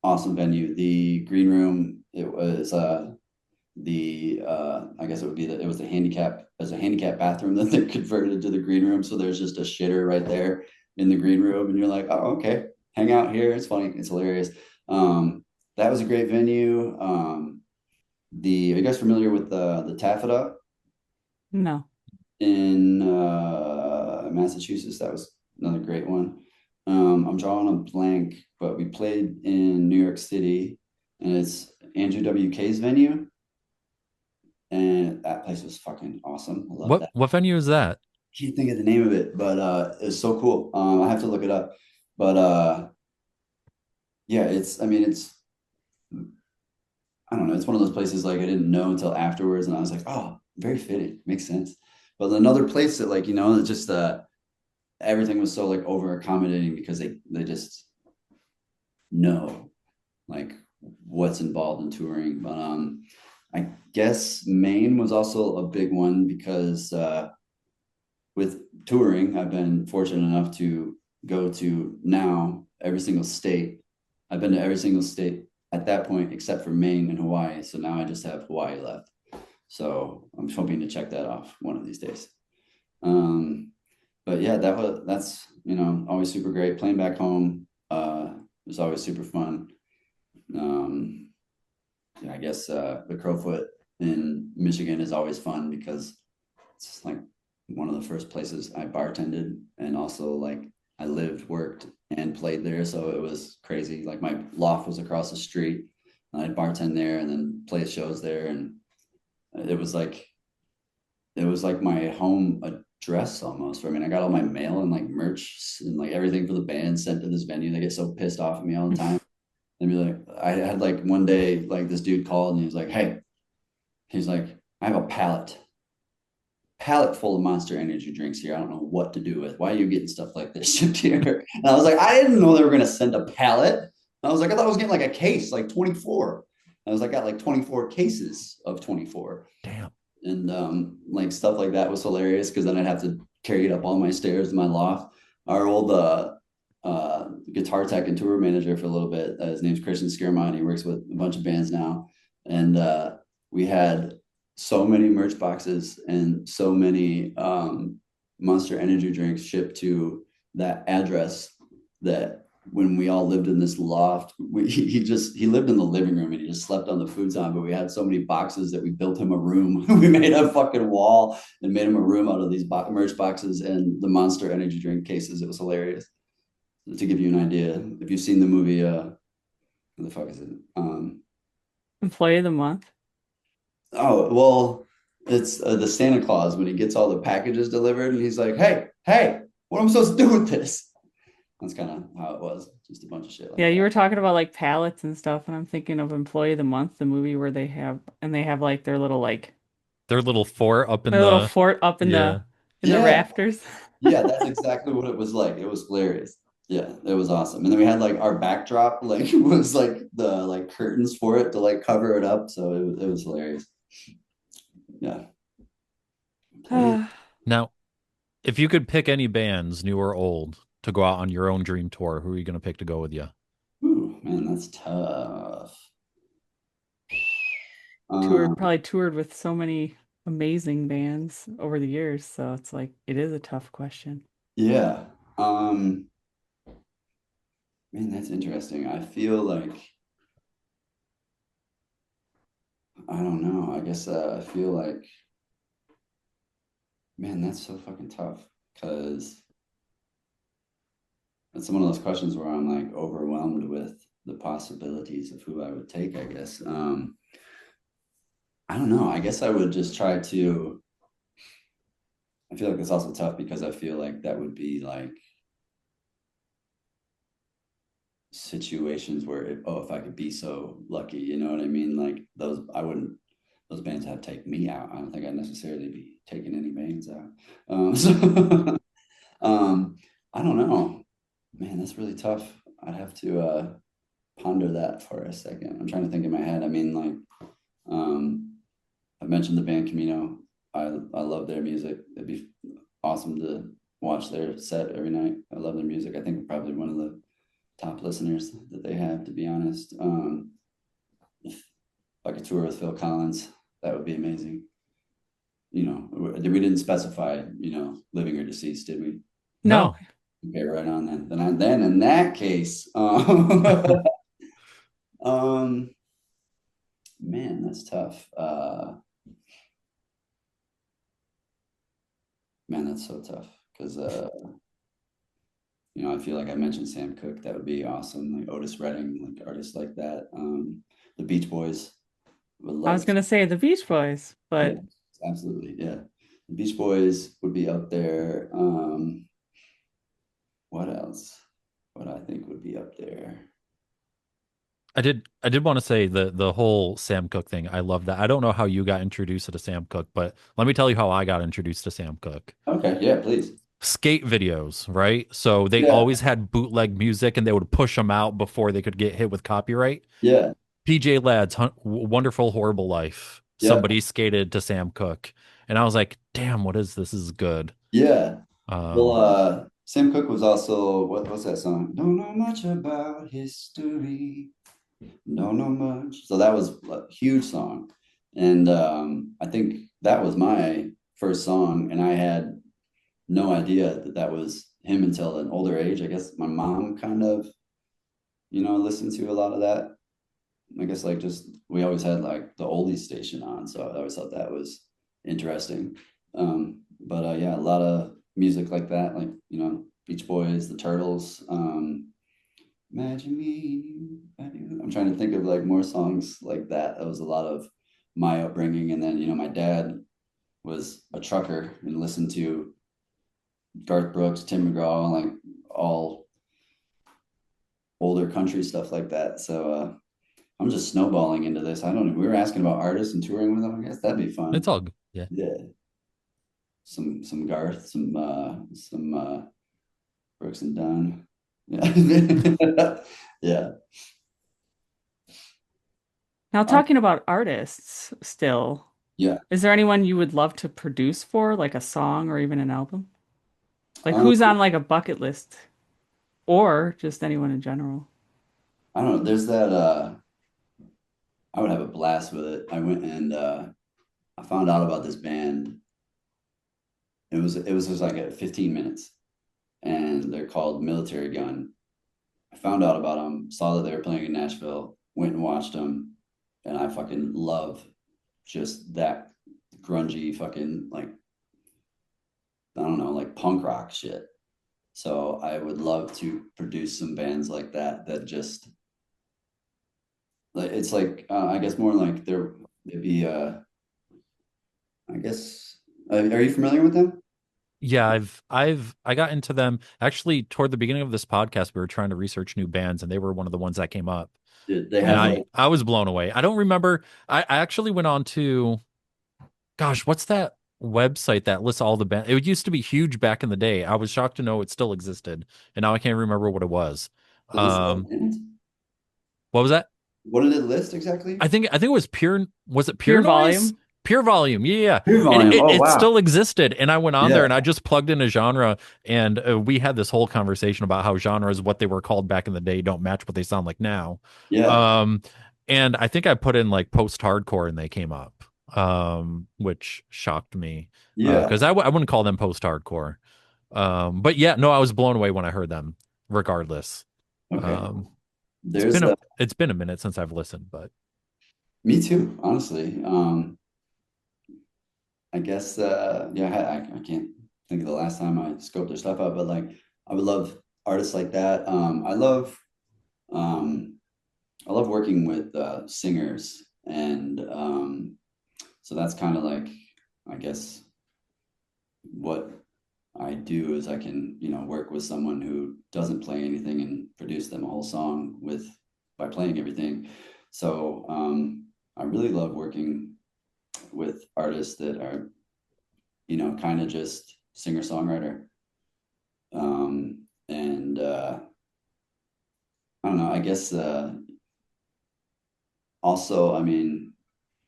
Awesome venue. The green room, it was I guess it was the handicap as a handicap bathroom that they converted to the green room. So there's just a shitter right there in the green room, and you're like, oh, okay, hang out here. It's funny, it's hilarious. That was a great venue. Are you guys familiar with the Taffeta No. in Massachusetts? That was another great one. I'm drawing a blank, but we played in New York City, and it's Andrew WK's venue. And that place was fucking awesome. I love that. What venue is that? Can't think of the name of it, but it's so cool. I have to look it up. But yeah, it's I don't know, it's one of those places like I didn't know until afterwards, and I was like, oh, very fitting, makes sense. But another place that like, it's just everything was so like over accommodating because they just know like what's involved in touring. But I guess Maine was also a big one because with touring, I've been fortunate enough to go to now every single state. I've been to every single state at that point, except for Maine and Hawaii. So now I just have Hawaii left. So I'm hoping to check that off one of these days. But yeah, that's always super great. Playing back home was always super fun. Yeah, I guess the Crowfoot in Michigan is always fun because it's like one of the first places I bartended and also like I lived, worked, and played there, so it was crazy. Like my loft was across the street, and I'd bartend there, and then play shows there, and it was like it was like my home address almost. I mean, I got all my mail and like merch and like everything for the band sent to this venue. They get so pissed off at me all the time. And be like, I had like one day, like this dude called and he was like, hey, he's like, I have a pallet full of Monster Energy drinks here. I don't know what to do with. Why are you getting stuff like this shipped here? And I was like, I didn't know they were going to send a pallet. I was like, I thought I was getting like a case, like 24. I was like, got like 24 cases of 24. Damn. And like stuff like that was hilarious because then I'd have to carry it up all my stairs to my loft. Our old guitar tech and tour manager for a little bit. His name's Christian Skirmont. He works with a bunch of bands now. And we had so many merch boxes and so many Monster Energy drinks shipped to that address that when we all lived in this loft, he lived in the living room and he just slept on the futon. But we had so many boxes that we built him a room. We made a fucking wall and made him a room out of these merch boxes and the Monster Energy drink cases. It was hilarious. To give you an idea, if you've seen the movie, what the fuck is it? Employee of the month. Oh, well, it's the Santa Claus when he gets all the packages delivered and he's like, hey, what am I supposed to do with this? That's kind of how it was. Just a bunch of shit like Yeah, you that. were talking about like pallets and stuff, and I'm thinking of Employee of the Month, the movie where they have like Their little fort up in their little the fort up yeah. in the Yeah, rafters. yeah, that's exactly what it was like. It was hilarious. Yeah, it was awesome. And then we had like our backdrop, like it was like the like curtains for it to like cover it up. So it was hilarious. Yeah. Play. Now, if you could pick any bands, new or old, to go out on your own dream tour, who are you going to pick to go with you? Ooh, man, that's tough. Um, Toured with so many amazing bands over the years, so it's like it is a tough question. yeah. Um, man, that's interesting. I feel like I don't know. I guess I feel like man, that's so fucking tough because it's one of those questions where I'm like overwhelmed with the possibilities of who I would take, I guess. I don't know. I guess I would just try to. I feel like it's also tough because I feel like that would be like situations where if I could be so lucky, you know what I mean? Like those, I wouldn't. Those bands have to take me out. I don't think I'd necessarily be taking any bands out. So, I don't know. Man, that's really tough. I'd have to ponder that for a second. I'm trying to think in my head. I mean, like, I mentioned the band Camino. I love their music. It'd be awesome to watch their set every night. I love their music. I think probably one of the top listeners that they have, to be honest. If I could tour with Phil Collins, that would be amazing. You know, we didn't specify, you know, living or deceased, did we? No, No. Okay, right on then. Then in that case, um, man, that's tough. Man, that's so tough because you know, I feel like I mentioned Sam Cooke. That would be awesome. Like Otis Redding, like artists like that. The Beach Boys would I love was to. gonna say the Beach Boys, Yeah, but absolutely. Yeah, the Beach Boys would be up there. What else? What I think would be up there? I did want to say the whole Sam Cooke thing. I love that. I don't know how you got introduced to Sam Cooke, but let me tell you how I got introduced to Sam Cooke. Okay, yeah, please. Skate videos, right? So they Yeah, always had bootleg music and they would push them out before they could get hit with copyright. yeah, PJ Ladd's Wonderful Horrible Life. yeah, Somebody skated to Sam Cooke, and I was like, "Damn, what is this? This is good." yeah. Well, Um, Sam Cooke was also what's that song? Don't know much about history. Don't know much. So that was a huge song, and I think that was my first song, and I had no idea that that was him until an older age. I guess my mom kind of, you know, listened to a lot of that. I guess like just we always had like the oldies station on, so I always thought that was interesting. But yeah, music like that, like, Beach Boys, the Turtles, Imagine Me. I'm trying to think of like more songs like that. That was a lot of my upbringing. And then, my dad was a trucker and listened to Garth Brooks, Tim McGraw, like all older country stuff like that. So I'm just snowballing into this. I don't know. We were asking about artists and touring with them. I guess that'd be It's fun. all good. Yeah. Yeah. Some Garth, some Brooks and Dunn. Yeah. Yeah. Now, Uh, talking about artists still, yeah. is there anyone you would love to produce for, like a song or even an album? Like Um, who's on like a bucket list or just anyone in general? I don't know. There's that I would have a blast with it. I went and I found out about this band. It was just like 15 minutes, and they're called Military Gun. I found out about them, saw that they were playing in Nashville, went and watched them, and I fucking love just that grungy fucking, like, I don't know, like punk rock shit. So I would love to produce some bands like that that just like, it's like, I guess more like they'd be I guess, are you familiar with them? Yeah, I got into them actually toward the beginning of this podcast. We were trying to research new bands, and they were one of the ones that came up. They And have like, I was blown away. I don't remember. I actually went on to, gosh, what's that website that lists all the bands? It used to be huge back in the day. I was shocked to know it still existed, and now I can't remember what it was. does it say Um, in it? what was that? What did it list exactly? I think it was pure. Was it Pure Pure Noise? volume? Pure Volume. Yeah, yeah. Pure And volume. Oh it wow. still existed. And I went on there Yeah. and I just plugged in a genre, and we had this whole conversation about how genres, what they were called back in the day, don't match what they sound like now. Yeah. Um, and I think I put in like post-hardcore and they came up, which shocked me Yeah. because I wouldn't call them post-hardcore. But yeah, no, I was blown away when I heard them. Regardless, Okay. um, There's a it's been a minute since I've listened, but. Me too, honestly. I guess yeah, I can't think of the last time I scoped their stuff out, but like I would love artists like that. Um I love working with singers, and so that's kind of like, I guess, what I do is I can, work with someone who doesn't play anything and produce them a whole song with by playing everything. So I really love working with artists that are, kind of just singer-songwriter. And I don't know, I guess also, I mean,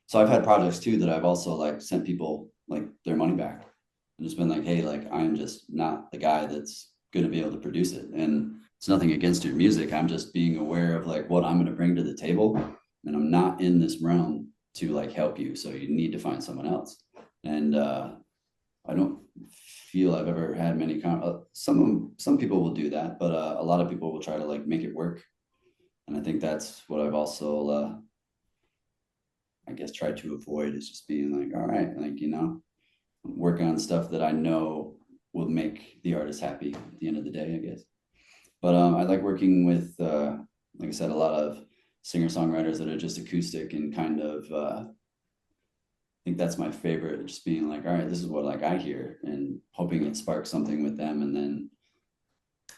so I've had projects too that I've also like sent people like their money back and just been like, hey, like I'm just not the guy that's going to be able to produce it. And it's nothing against your music. I'm just being aware of like what I'm going to bring to the table. And I'm not in this realm to like help you. So you need to find someone else. And I don't feel I've ever had many some people will do that, but a lot of people will try to like make it work. And I think that's what I've also I guess tried to avoid, is just being like, all right, like, work on stuff that I know will make the artist happy at the end of the day, I guess. But I like working with, like I said, a lot of singer-songwriters that are just acoustic and kind of, I think that's my favorite, just being like, all right, this is what like I hear, and hoping it sparks something with them. And then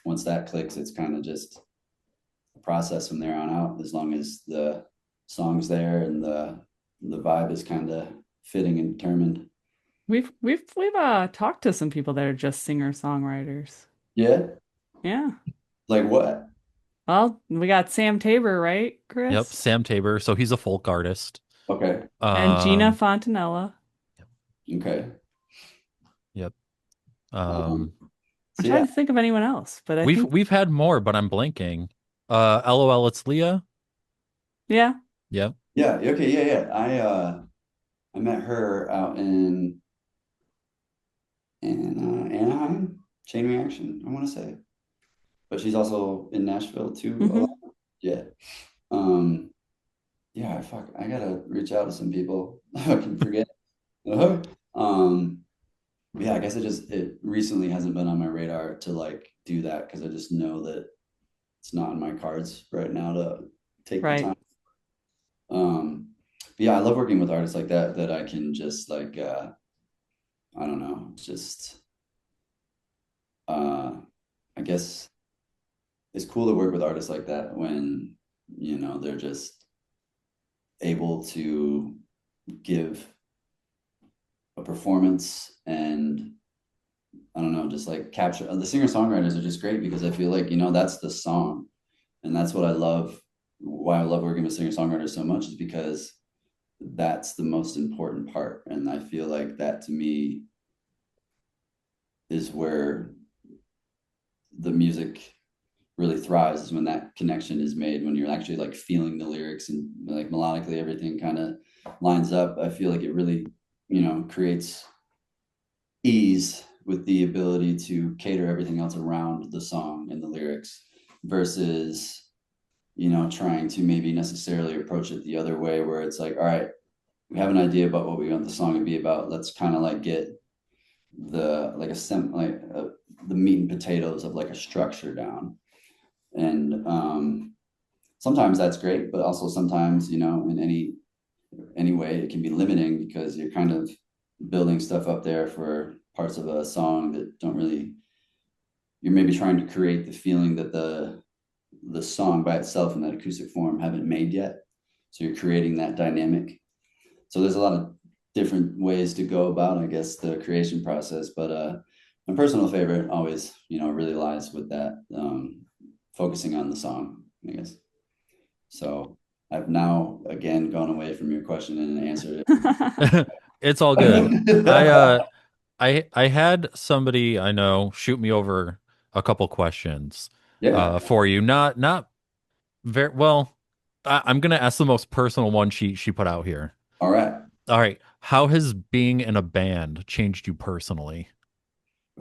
once that clicks, it's kind of just a process from there on out, as long as the song's there and the vibe is kind of fitting and determined. We've talked to some people that are just singer-songwriters. Yeah. Yeah. Like what? Well, we got Sam Tabor, right, Yep, Chris? Sam Tabor. So he's a folk artist. Okay. And Gina Um, Fontanella. Okay. yep. Um, Um, I'm so trying yeah, to think of anyone else, but I we've think, we've had more, but I'm blanking. LOL, it's Leah. yeah. Yep. yeah, okay, yeah, yeah. I met her out in Anaheim, Chain Reaction, I want to say, but she's also in Nashville too a lot. Hmm. Yeah. Um, yeah, I gotta reach out to some people. I can forget. Uh-huh. Um, Yeah, I guess it recently hasn't been on my radar to like do that because I just know that it's not in my cards right now to take the Right. time. But yeah, I love working with artists like that I can just like I don't know, just uh I guess it's cool to work with artists like that when they're just able to give a performance and I don't know, just like capture the singer-songwriters are just great because I feel like, that's the song. And that's what I love. Why I love working with singer-songwriters so much is because that's the most important part. And I feel like that to me is where the music really thrives is when that connection is made, when you're actually like feeling the lyrics and like melodically everything kind of lines up. I feel like it really, creates ease with the ability to cater everything else around the song and the lyrics versus trying to maybe necessarily approach it the other way where it's like, all right, we have an idea about what we want the song to be about. Let's kind of like get the like a the meat and potatoes of like a structure down. And sometimes that's great, but also sometimes, in any way it can be limiting because you're kind of building stuff up there for parts of a song that don't really you're maybe trying to create the feeling that the song by itself in that acoustic form haven't made yet. So you're creating that dynamic. So there's a lot of different ways to go about, I guess, the creation process. But my personal favorite always, really lies with that focusing on the song, I guess. So I've now again gone away from your question and answered It's all good. I it. uh I had somebody I know shoot me over a couple questions Yeah. for you. Not very well. I'm gonna ask the most personal one she put out here. All right. All right. How has being in a band changed you personally?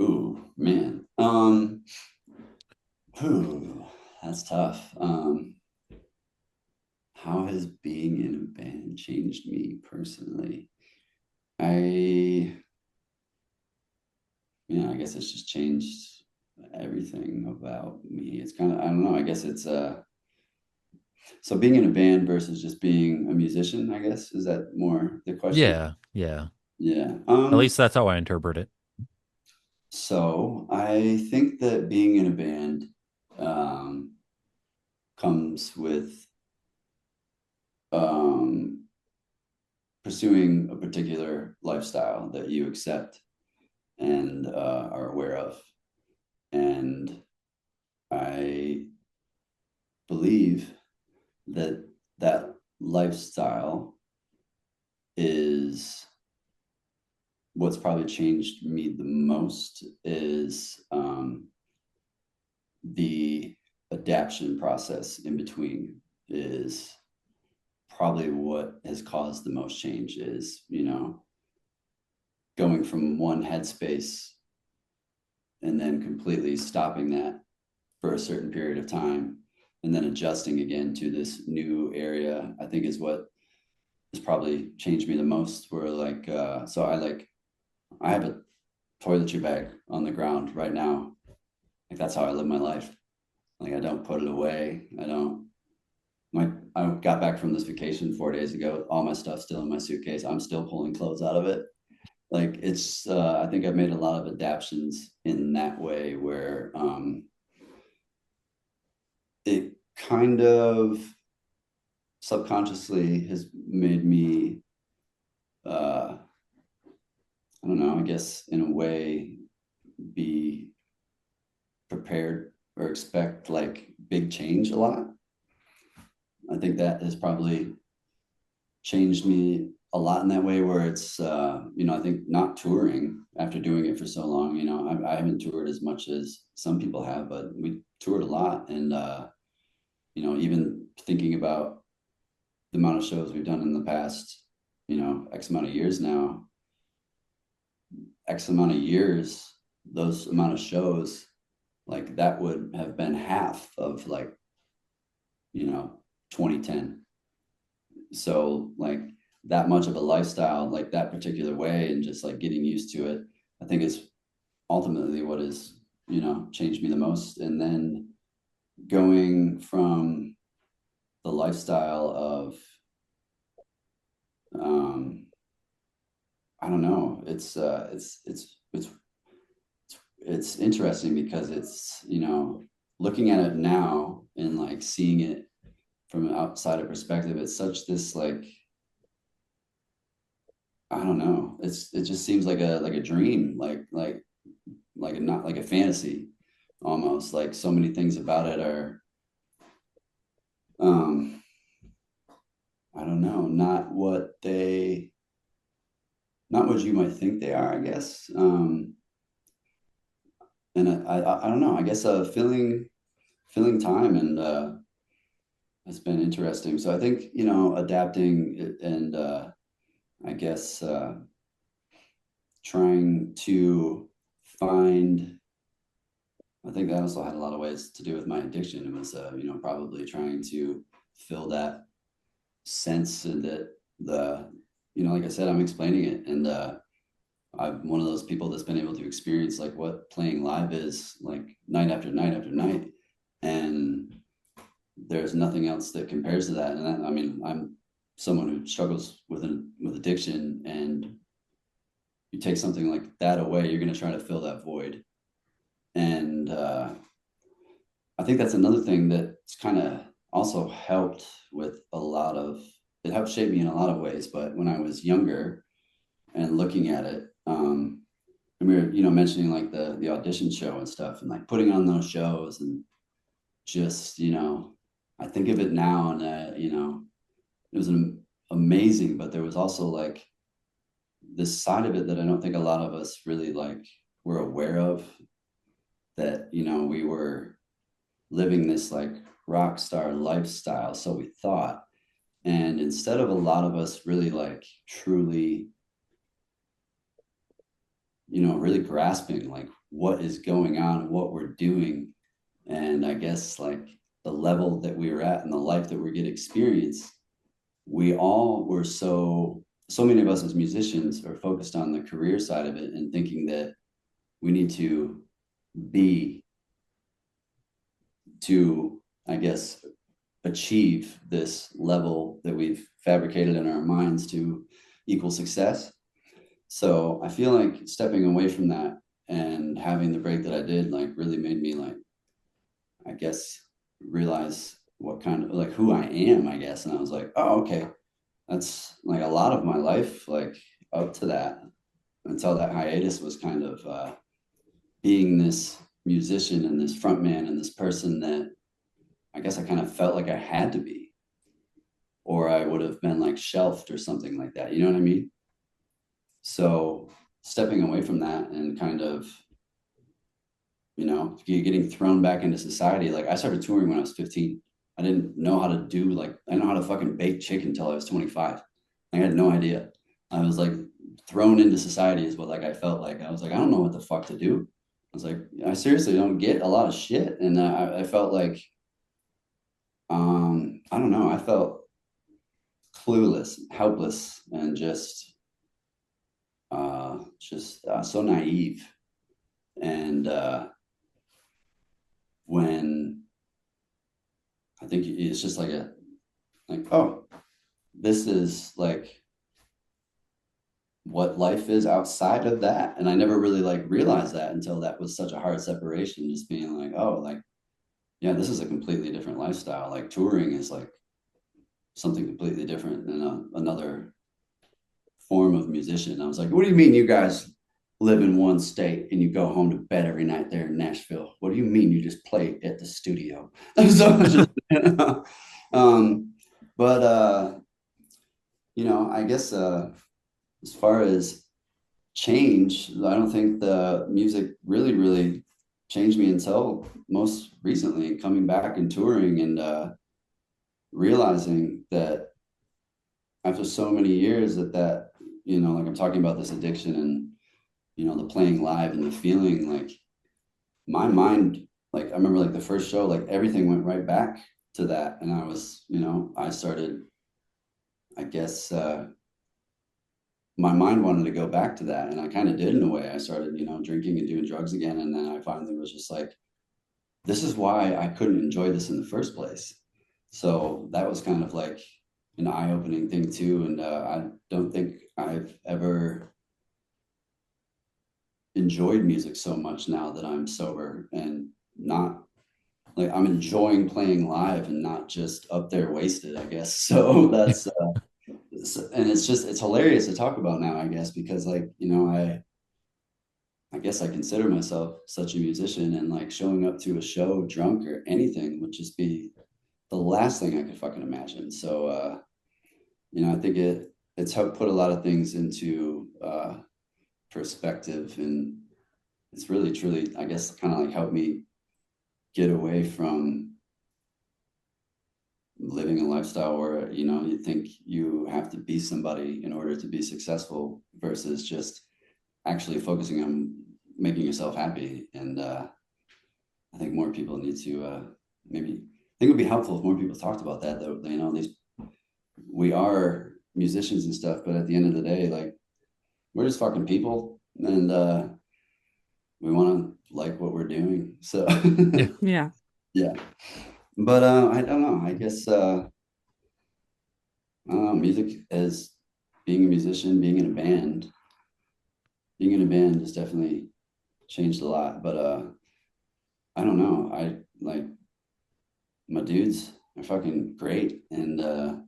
Ooh, man. Ooh, that's tough. How has being in a band changed me personally? I, I guess it's just changed everything about me. It's kind of, I don't know, I guess it's so being in a band versus just being a musician, I guess, is that more the question? Yeah, yeah. Yeah. At least that's how I interpret it. So I think that being in a band um comes with um pursuing a particular lifestyle that you accept and are aware of. And I believe that that lifestyle is what's probably changed me the most is the adaptation process in between is probably what has caused the most change is, going from one headspace and then completely stopping that for a certain period of time and then adjusting again to this new area, I think is what has probably changed me the most. Where like so I have a toiletry bag on the ground right now. Like that's how I live my life. Like I don't put it away. I got back from this vacation 4 days ago. All my stuff still in my suitcase. I'm still pulling clothes out of it. Like it's I think I've made a lot of adaptations in that way where it kind of subconsciously has made me uh I don't know, I guess in a way be prepared or expect like big change a lot. I think that has probably changed me a lot in that way where it's I think not touring after doing it for so long, I haven't toured as much as some people have, but we toured a lot. And even thinking about the amount of shows we've done in the past, X amount of years now, X amount of years, those amount of shows, like that would have been half of like, 2010. So like that much of a lifestyle, like that particular way, and just like getting used to it. I think is ultimately what has, changed me the most. And then going from the lifestyle of, um, I don't know, it's interesting because it's, looking at it now and like seeing it from an outsider perspective, it's such this like, I don't know, it just seems like a dream, like a, not like a fantasy almost. Like so many things about it are, um I don't know, not what you might think they are, I guess. And I don't know, I guess filling time, and it's been interesting. So I think, adapting and I guess trying to find, I think that also had a lot of ways to do with my addiction. It was, probably trying to fill that sense, and that like I said, I'm explaining it. And I'm one of those people that's been able to experience like what playing live is like night after night after night. And there's nothing else that compares to that. And I mean, I'm someone who struggles with addiction, and you take something like that away, you're going to try to fill that void. And I think that's another thing that's kind of also helped with a lot of, it helped shape me in a lot of ways. But when I was younger and looking at it, and we were, mentioning like the audition show and stuff, and like putting on those shows, and just, I think of it now, and it was amazing. But there was also like this side of it that I don't think a lot of us really like were aware of, that, we were living this like rock star lifestyle, so we thought. And instead of a lot of us really like truly, really grasping like what is going on, what we're doing, and I guess like the level that we were at and the life that we get experience, we all were so many of us as musicians are focused on the career side of it, and thinking that we need to be to, I guess, achieve this level that we've fabricated in our minds to equal success. So I feel like stepping away from that and having the break that I did, like, really made me like, I guess, realize what kind of like who I am, I guess. And I was like, oh, okay, that's like a lot of my life, like up to that, until that hiatus, was kind of being this musician and this front man and this person that I guess I kind of felt like I had to be, or I would have been like shelved or something like that. You know what I mean? So stepping away from that and kind of, getting thrown back into society. Like I started touring when I was 15. I didn't know how to do, like, I know how to fucking bake chicken until I was 25. I had no idea. I was like thrown into society is what like I felt like. I was like, I don't know what the fuck to do. I was like, I seriously don't get a lot of shit. And I felt like, I don't know, I felt clueless, helpless, and just so naive. And when I think it's just like oh, this is like what life is outside of that. And I never really like realized that until that was such a hard separation, just being like, oh, like, yeah, this is a completely different lifestyle. Like touring is like something completely different than another form of musician. I was like, what do you mean you guys live in one state and you go home to bed every night there in Nashville? What do you mean you just play at the studio? So just, but I guess as far as change, I don't think the music really changed me until most recently, coming back and touring, and realizing that after so many years that like I'm talking about this addiction, and the playing live and the feeling, like my mind, like I remember like the first show, like everything went right back to that. And I was, I started, I guess, my mind wanted to go back to that, and I kind of did in a way. I started, drinking and doing drugs again, and then I finally was just like, this is why I couldn't enjoy this in the first place. So that was kind of like an eye-opening thing too, and I don't think I've ever enjoyed music so much now that I'm sober, and not like I'm enjoying playing live and not just up there wasted, I guess. So that's and it's hilarious to talk about now, I guess, because like, I guess I consider myself such a musician, and like showing up to a show drunk or anything would just be the last thing I could fucking imagine. So I think it's helped put a lot of things into perspective, and it's really truly, I guess, kind of like helped me get away from living a lifestyle where you think you have to be somebody in order to be successful, versus just actually focusing on making yourself happy. And I think more people need to maybe, I think it would be helpful if more people talked about that, though. These we are musicians and stuff, but at the end of the day, like, we're just fucking people, and we want to like what we're doing. So Yeah. Yeah. yeah. But I don't know. I guess music as being a musician, being in a band has definitely changed a lot. But I don't know. I like my dudes are fucking great, and the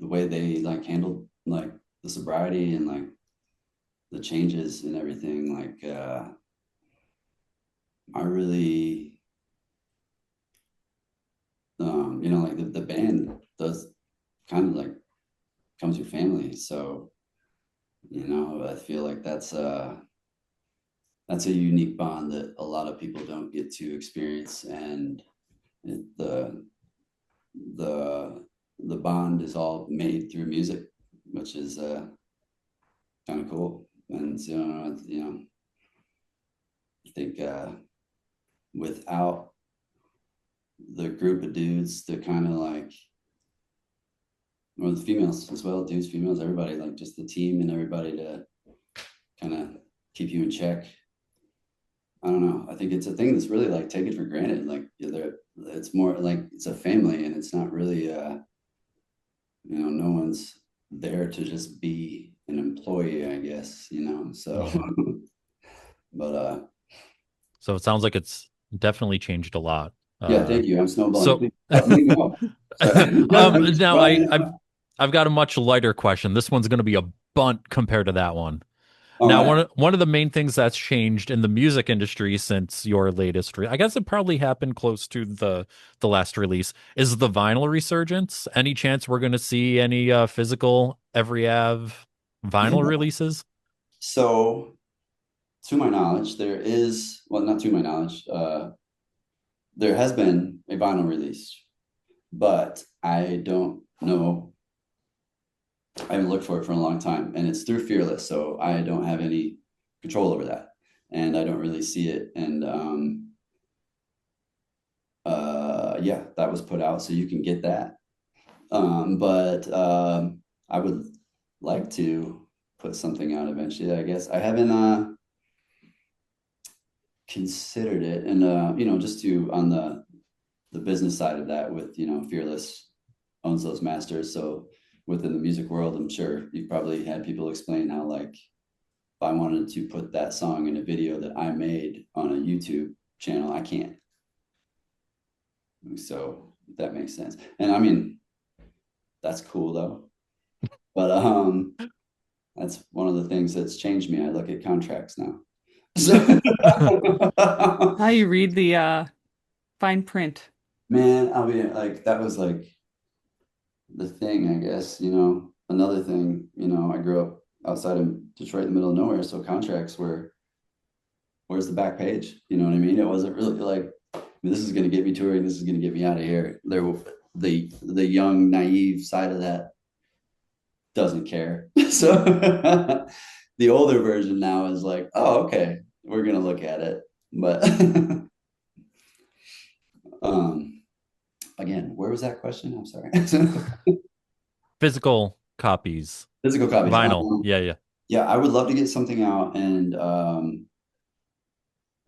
way they like handled like the sobriety and like the changes and everything. Like I really, like the band does kind of like comes your family. So I feel like that's a unique bond that a lot of people don't get to experience, and it, the the bond is all made through music, which is kind of cool. And I think without the group of dudes to kind of like, or the females as well, dudes, females, everybody, like just the team and everybody to kind of keep you in check. I don't know. I think it's a thing that's really like taken for granted. Like it's more like it's a family, and it's not really no one's there to just be an employee, I guess, so but So it sounds like it's definitely changed a lot. yeah, thank you. I'm snowballing. So Please let me know. Sorry. I'm just now running. I've got a much lighter question. This one's going to be a bunt compared to that one. All Now, right. one of the main things that's changed in the music industry since your latest, I guess it probably happened close to the last release, is the vinyl resurgence. Any chance we're going to see any physical every Ave Yeah. vinyl releases? So to my knowledge, there is, well, not to my knowledge, there has been a vinyl release, but I don't know. I haven't looked for it for a long time, and it's through Fearless, so I don't have any control over that, and I don't really see it. And yeah, that was put out, so you can get that. But I would like to put something out eventually. I guess I haven't considered it, and just to on the business side of that, with Fearless owns those masters, so within the music world, I'm sure you've probably had people explain how, like, if I wanted to put that song in a video that I made on a YouTube channel, I can't. So that makes sense. And I mean, that's cool though. But that's one of the things that's changed me. I look at contracts now. So How you read the fine print. man, I'll be like, that was like the thing, I guess, another thing, I grew up outside of Detroit, in the middle of nowhere. So contracts were, where's the back page? You know what I mean? It wasn't really like, this is going to get me touring. This is going to get me out of here. The young, naive side of that doesn't care. So the older version now is like, oh, okay, we're going to look at it. But again, where was that question? I'm sorry. Physical copies. Physical copies. Vinyl. Yeah, yeah. Yeah, I would love to get something out, and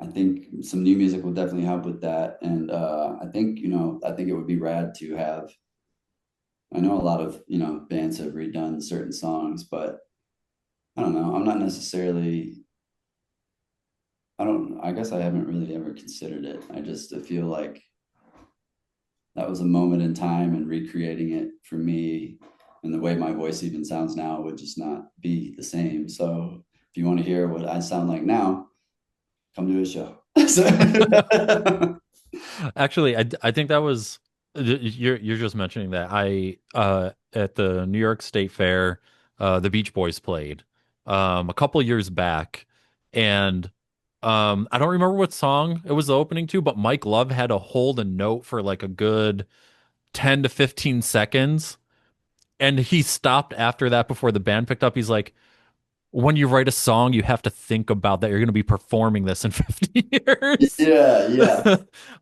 I think some new music will definitely help with that. And I think, I think it would be rad to have. I know a lot of, bands have redone certain songs, but I don't know. I'm not necessarily, I guess I haven't really ever considered it. I feel like that was a moment in time, and recreating it for me and the way my voice even sounds now would just not be the same. So if you want to hear what I sound like now, come to a show. Actually, I think that was you're just mentioning that. I at the New York State Fair, the Beach Boys played a couple years back, and I don't remember what song it was the opening to, but Mike Love had to hold a note for like a good 10 to 15 seconds, and he stopped after that before the band picked up. He's like, when you write a song, you have to think about that you're going to be performing this in 50 years. Yeah, yeah,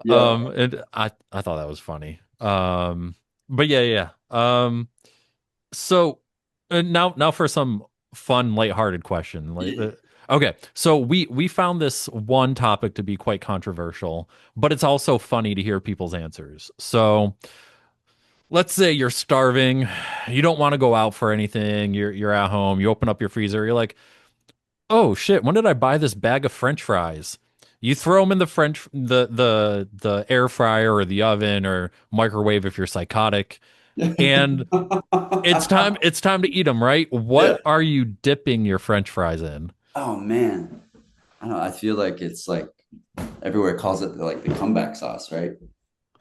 yeah. And I thought that was funny. But yeah, yeah. So now for some fun, lighthearted question. Okay, so we found this one topic to be quite controversial, but it's also funny to hear people's answers. So let's say you're starving, you don't want to go out for anything, you're at home, you open up your freezer, you're like, oh shit, when did I buy this bag of French fries? You throw them in the air fryer or the oven or microwave if you're psychotic, and it's time to eat them, right? Yeah. What are you dipping your French fries in? Oh man. I don't know. I feel like it's like everywhere calls it like the comeback sauce, right?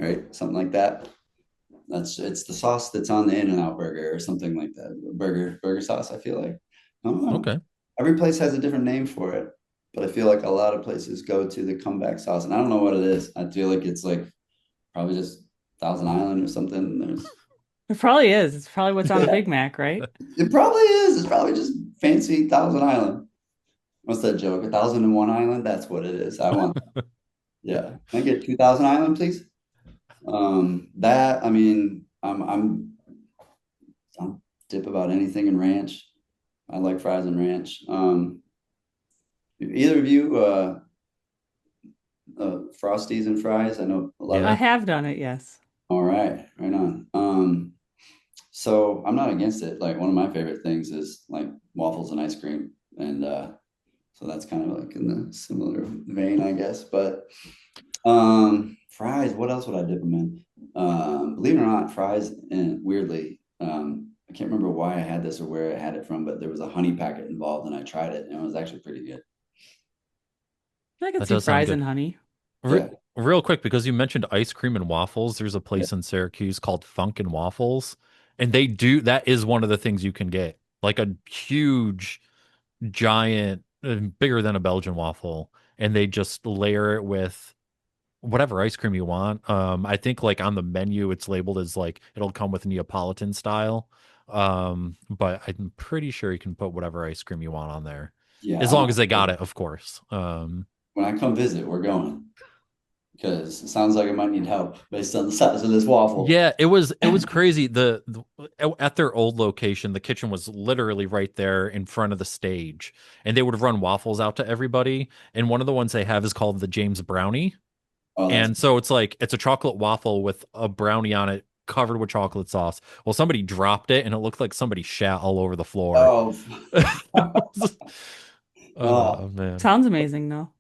Right? Something like that. It's the sauce that's on the In-N-Out burger or something like that. Burger sauce, I feel like. I don't know. Okay. Every place has a different name for it, but I feel like a lot of places go to the comeback sauce, and I don't know what it is. I feel like it's like probably just Thousand Island or something. There's It probably is. It's probably what's on a Big Mac, right? it probably is. It's probably just fancy Thousand Island. What's that joke? 1,001 Island? That's what it is. I want. Yeah. Can I get 2,000 Island, please? That I mean, I'm dip about anything in ranch. I like fries and ranch. Either of you Frosties and fries? I know a lot I Yeah. of. have done it, yes. All right, right on. So I'm not against it. Like one of my favorite things is like waffles and ice cream, and so that's kind of like in the similar vein, I guess. But fries, what else would I dip them in? Believe it or not, fries, and weirdly, I can't remember why I had this or where I had it from, but there was a honey packet involved, and I tried it, and it was actually pretty good. I could That see does sound fries good. and honey. Re Yeah. Real quick, because you mentioned ice cream and waffles, there's a Yeah. place in Syracuse called Funk and Waffles, and they do that is one of the things you can get, like a huge, giant, bigger than a Belgian waffle, and they just layer it with whatever ice cream you want. I think like on the menu it's labeled as like it'll come with Neapolitan style. But I'm pretty sure you can put whatever ice cream you want on there, Yeah. as long as they got it, of course. When I come visit, we're going because it sounds like I might need help based on the size of this waffle. Yeah, it was crazy. At their old location, the kitchen was literally right there in front of the stage, and they would run waffles out to everybody. And one of the ones they have is called the James Brownie. Oh, that's And so it's like it's a chocolate waffle with a brownie on it covered with chocolate sauce. Well, somebody dropped it and it looked like somebody shat all over the floor. oh, Oh oh, man. Sounds amazing, though.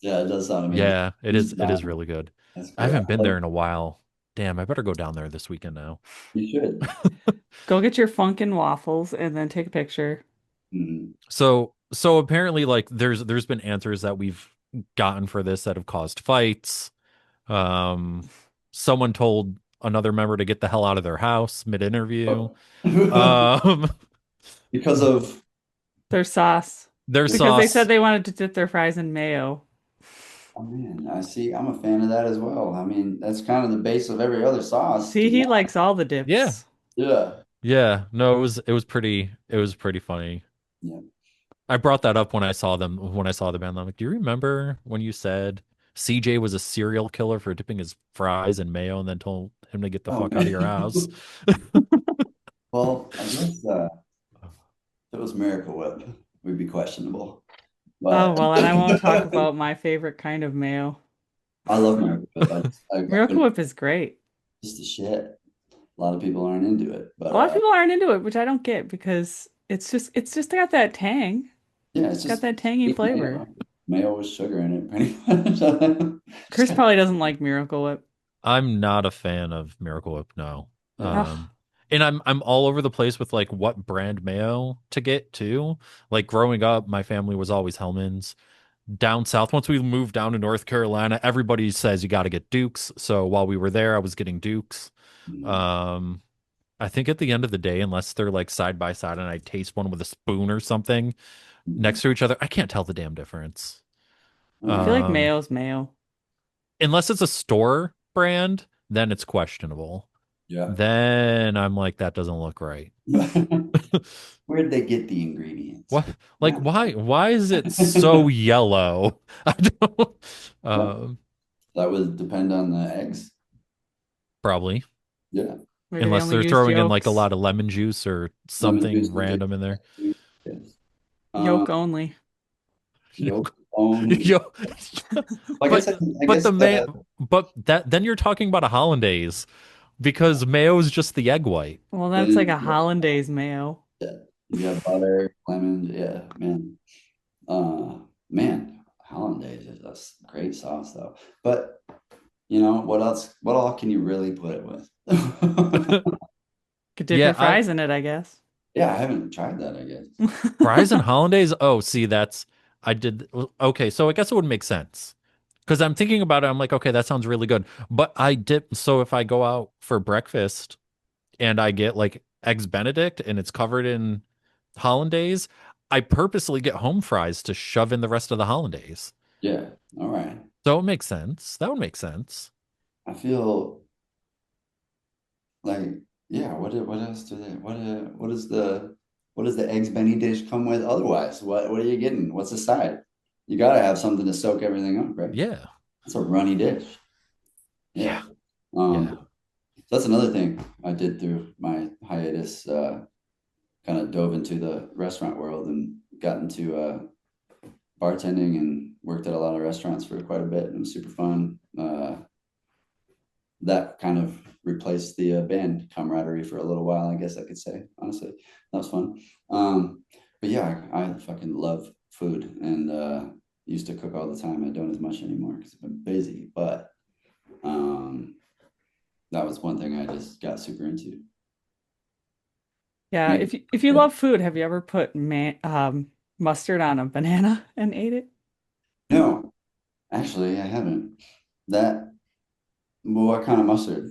yeah, it does sound amazing. Yeah, it Just is it not- is really good. That's I cool. haven't been there in a while. Damn, I better go down there this weekend now. You should. Go get your Funkin' waffles and then take a picture. Mhm. So apparently like there's been answers that we've gotten for this that have caused fights. Um Someone told another member to get the hell out of their house mid-interview. Oh. Um Because of Their sauce. their Because they said sauce. they wanted to dip their fries in mayo. oh man, I see. I'm a fan of that as well. I mean, that's kind of the base of every other sauce, See, to be he honest. likes all the Yeah. dips. Yeah. Yeah. No, it was pretty funny. Yeah. I brought that up when I saw the band. I'm like, do you remember when you said CJ was a serial killer for dipping his fries in mayo and then told him to get the Oh fuck out of your house? man. Well, I guess if it was Miracle Whip, we'd be questionable. Oh, But well, and I won't talk about my favorite kind of mayo. I love Miracle Whip. I've Miracle been Whip is great. just the shit. A lot of people aren't into it, but A lot of people aren't into it, which I don't get because it's just got that tang. yeah, it's It's got just that tangy fake flavor. mayo. Mayo with sugar in it, pretty much. Just Chris got, probably doesn't like Miracle Whip. I'm not a fan of Miracle Whip, no. yeah. Oh, And I'm all over the place with like what brand mayo to get too. Like growing up, my family was always Hellman's. Down south, once we moved down to North Carolina, everybody says you got to get Dukes. So while we were there, I was getting Dukes. Mm, Um, I think at the end of the day, unless they're like side by side and I taste one with a spoon or something mm. next to each other, I can't tell the damn difference. All I right. feel like Um, mayo's mayo. Unless it's a store brand, then it's questionable. Yeah. Then I'm like, that doesn't look right. Where'd they get the ingredients? What? Like, Yeah. why is it so yellow? I don't. Well, Um, that would depend on the eggs. Probably. Yeah. Maybe they Unless only they're used throwing in like a yolks. lot of lemon juice or Lemon juice something would take random in there. yes. Yolk only. Yolk only. Yo, I guess but I but guess the may but that then you're talking about a hollandaise because mayo is just the egg white. Well, that's like then a hollandaise mayo. yeah, you got butter, lemon. Yeah, man. Uh, man, hollandaise is great sauce though. But you know what else? What all can you really put it with? Could dip Yeah, your I fries in it, I guess. Yeah, I haven't tried that. I guess. fries and hollandaise. Oh, see, that's I did okay. So I guess it would make sense because I'm thinking about it. I'm like, okay, that sounds really good. But I dip. So if I go out for breakfast and I get like eggs Benedict and it's covered in hollandaise, I purposely get home fries to shove in the rest of the hollandaise. Yeah. All right. So it makes sense. That would make sense. I feel like yeah. What else do they? What does the eggs Benny dish come with? Otherwise, what are you getting? What's the side? You got to have something to soak everything up, right? Yeah. It's a runny dish. Yeah. Yeah. Yeah. So that's another thing I did through my hiatus. Kind of dove into the restaurant world and got into bartending and worked at a lot of restaurants for quite a bit. And it was super fun. That kind of replaced the band camaraderie for a little while, I guess I could say. Honestly, that was fun. But yeah, I fucking love food and used to cook all the time. I don't as much anymore because I've been busy. But um, that was one thing I just got super into. Yeah, Maybe. if you love food, have you ever put mustard on a banana and ate it? No, actually, I haven't. That, well, what kind of mustard?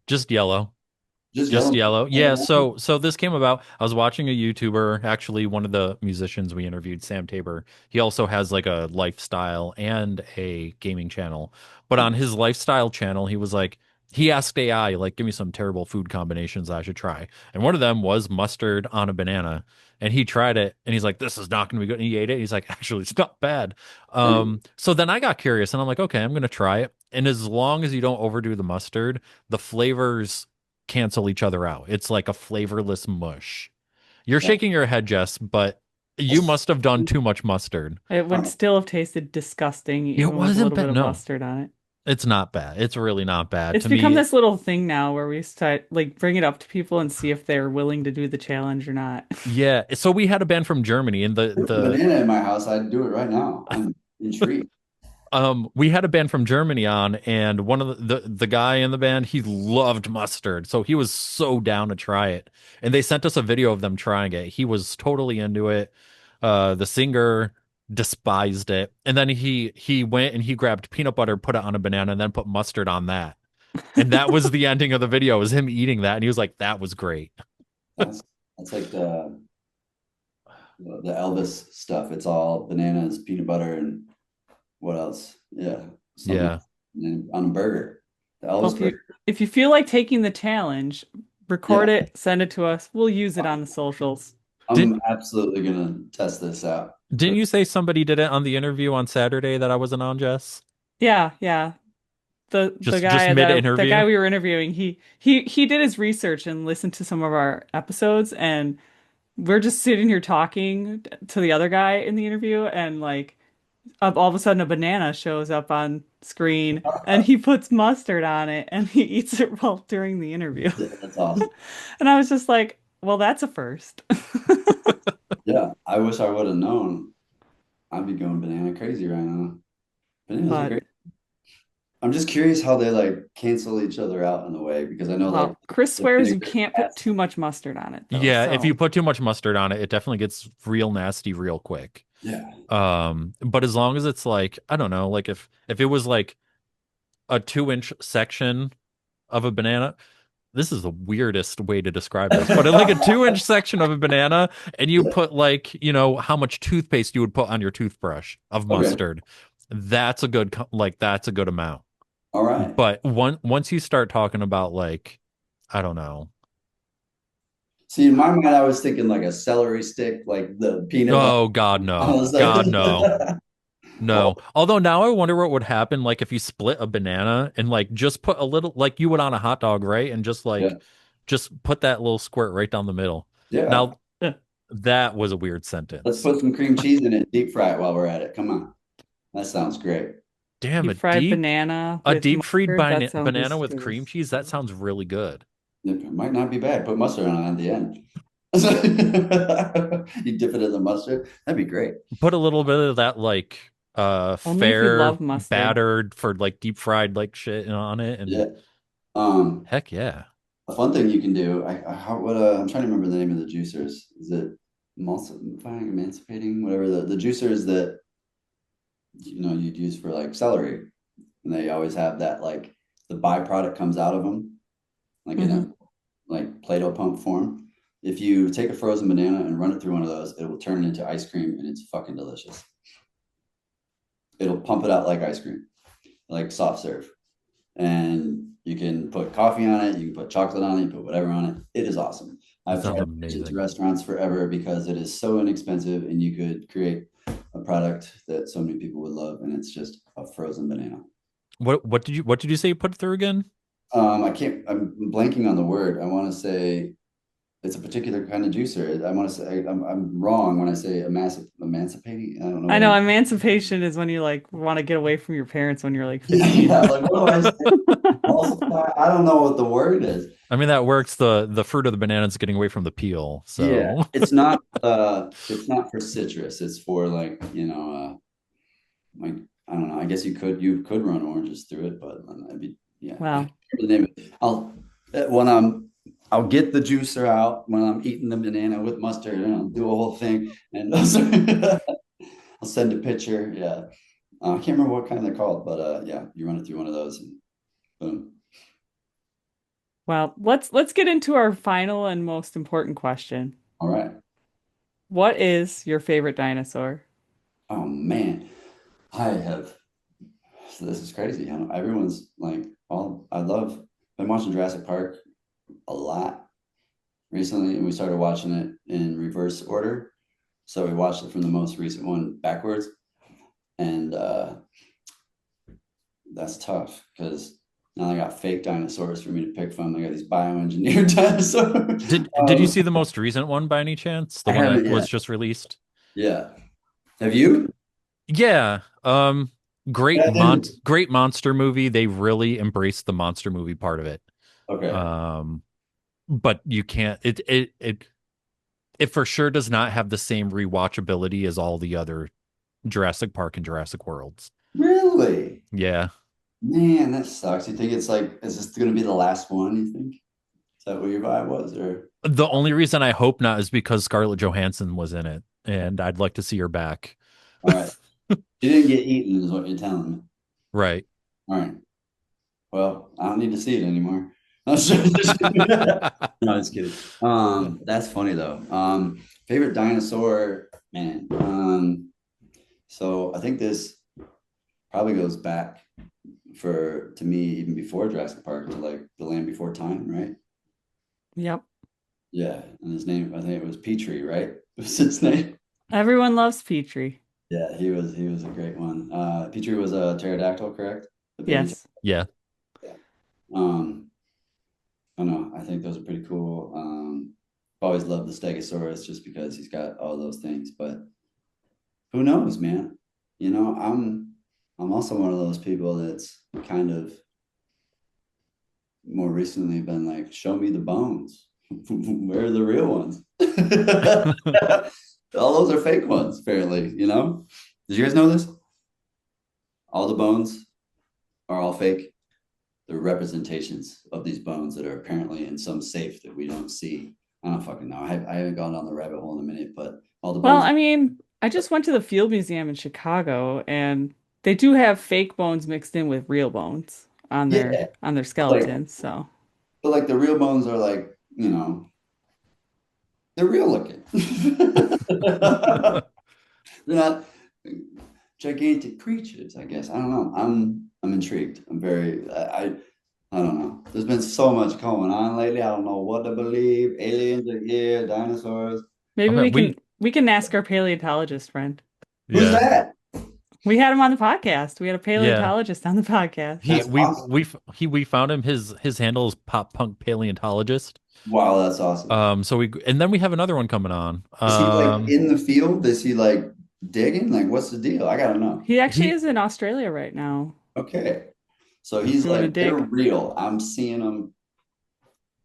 Just yellow. Just Just yellow. yellow. Yeah, so this came about. I was watching a YouTuber, actually one of the musicians we interviewed, Sam Tabor. He also has like a lifestyle and a gaming channel. But on his lifestyle channel, he was like he asked AI like give me some terrible food combinations I should try. And one of them was mustard on a banana. And he tried it and he's like this is not going to be good. And he ate it. He's like actually it's not bad. So then I got curious and I'm like okay, I'm going to try it. And as long as you don't overdo the mustard, the flavors cancel each other out. It's like a flavorless mush. You're Yeah. shaking your head, Jess, but you must have done too much mustard. It would still have tasted disgusting It even with a wasn't little bit bad. of No, mustard on it. it's not bad. It's really not bad. It's To become me, this little thing now where we start like bring it up to people and see if they're willing to do the challenge or not. yeah. So we had a band from Germany and Put a banana in my house, I'd do it right now. I'm intrigued. we had a band from Germany on and one of the guy in the band, he loved mustard. So he was so down to try it. And they sent us a video of them trying it. He was totally into it. The singer despised it. And then he went and he grabbed peanut butter, put it on a banana, and then put mustard on that. And that was the ending of the video, was him eating that. And he was like, that was great. That's that's like the Elvis stuff. It's all bananas, peanut butter, and what else? Yeah, something Yeah. on a burger. The Well, Elvis burger. if you feel like taking the challenge, record Yeah, it, send it to us. We'll use it on the socials. I'm Didn't absolutely gonna test this out. didn't you say somebody did it on the interview on Saturday that I wasn't on, Jess? Yeah, yeah. the Just guy mid that the interview. guy we were interviewing, he did his research and listened to some of our episodes, and we're just sitting here talking to the other guy in the interview, and like all of a sudden a banana shows up on screen and he puts mustard on it and he eats it while during the interview. Yeah, that's awesome. And I was just like, well, that's a first. Yeah, I wish I would have known. I'd be going banana crazy right now. Bananas are But great. I'm just curious how they like cancel each other out in a way because I know like well, Chris the swears you vinegar can't put has too much mustard on it though. Yeah, if you So, put too much mustard on it, it definitely gets real nasty real quick. yeah. But as long as it's like, I don't know, like if it was like a 2-inch section of a banana, this is the weirdest way to describe this, but like a 2-inch section of a banana, and you put like, how much toothpaste you would put on your toothbrush of Okay. mustard, that's a good like that's a good amount. All right. But once you start talking about like, I don't know. See, in my mind, I was thinking like a celery stick, like the peanut butter. Oh God, I no. was like, God, no. oh, No. Although now I wonder what would happen like if you split a banana and like just put a little like you would on a hot dog, right? And just yeah, like just put that little squirt right down the middle. yeah. Now that was a weird Let's sentence. put some cream cheese in it, deep fry it while we're at it. Come on. That sounds great. Damn, deep fried banana a with deep fried mustard, that banana sounds with cream delicious. cheese. That sounds really good. It might not be bad. Put mustard on it at the end. You dip it in the mustard. That'd be great. Put a little bit of that like Only if you fair love mustard. battered for like deep fried like shit on it and Yeah. Um, heck yeah. a fun thing you can do. I'm trying to remember the name of the juicers. Is it emulsifying, emancipating, whatever the juicers that you'd use for like celery, and they always have that like the byproduct comes out of them like in Hmm. a like Play-Doh pump form. If you take a frozen banana and run it through one of those, it will turn it into ice cream and it's fucking delicious. It'll pump it out like ice cream, like soft serve. And you can put coffee on it, you can put chocolate on it, you put whatever on it. It is awesome. That I've sounds tried it to amazing. restaurants forever because it is so inexpensive and you could create a product that so many people would love, and it's just a frozen banana. What did you say you put through again? I can't. I'm blanking on the word. I want to say it's a particular kind of juicer. I want to say I'm wrong when I say emancipating. I don't know I what know I'm. emancipation is when you like want to get away from your parents when you're like Yeah, 15. yeah. Like what do I say? Emulsify? I don't know what the word is. I mean that works. The fruit of the banana is getting away from the peel. Yeah, So it's not for citrus. It's for like like I don't know. I guess you could run oranges through it, but that'd be yeah. I Well, can't remember the name of it. When I'll get the juicer out when I'm eating the banana with mustard, and I'll do a whole thing, and I'll send a picture. Yeah, I can't remember what kind they're called, but yeah, you run it through one of those, and boom. well, let's get into our final and most important question. All right. What is your favorite dinosaur? Oh man, I have. So this is crazy. Everyone's like, all I love. Been watching Jurassic Park a lot recently, and we started watching it in reverse order. So we watched it from the most recent one backwards, and that's tough because now I got fake dinosaurs for me to pick from. I got these bioengineered dinosaurs. did you see the most recent one by any chance? The I one haven't that yet. was just released? Yeah. Have you? Yeah. Yeah, Great monster movie. They really embraced the monster movie part of it. okay. Um, but you can't it for sure does not have the same rewatchability as all the other Jurassic Park and Jurassic Worlds. Really? Yeah. Man, that sucks. You think it's like, is this going to be the last one? You think? Is that what your vibe was, or? The only reason I hope not is because Scarlett Johansson was in it, and I'd like to see her back. All right. You didn't get eaten, is what you're telling me. Right. All right. Well, I don't need to see it anymore. No, just kidding. That's funny though. Favorite dinosaur, man. So I think this probably goes back to me even before Jurassic Park to like the Land Before Time, right? Yep. Yeah, and his name, I think it was Petrie, right? Was his name? Everyone loves Petrie. Yeah, he was a great one. Petrie was a pterodactyl, correct? The baby. Yes. Yeah. Um, I don't know. I think those are pretty cool. I've always loved the Stegosaurus just because he's got all those things. But who knows, man? I'm also one of those people that's kind of more recently been like, show me the bones. Where are the real ones? All those are fake ones, apparently, you know? Did you guys know this? All the bones are all fake. They're representations of these bones that are apparently in some safe that we don't see. I don't fucking know. I haven't gone down the rabbit hole in a minute, but all the Well, bones. I mean, I just went to the Field Museum in Chicago and they do have fake bones mixed in with real bones Yeah, on their like, skeletons. So but like the real bones are like, they're real looking. They're not gigantic creatures, I guess. I don't know. I'm intrigued. I don't know. There's been so much going on lately. I don't know what to believe. Aliens are here, dinosaurs. maybe Okay, we can ask our paleontologist friend. Who's yeah, that? We had him on the podcast. We had a yeah. paleontologist on the podcast. He That's awesome. we found him. His handle is pop punk paleontologist. Wow, that's awesome. So we and then we have another one coming on. Is he like in the field? Is he like digging? Like, what's the deal? I gotta know. He actually He is in Australia right now Okay. So he's doing a like, they're dig. real. I'm seeing him.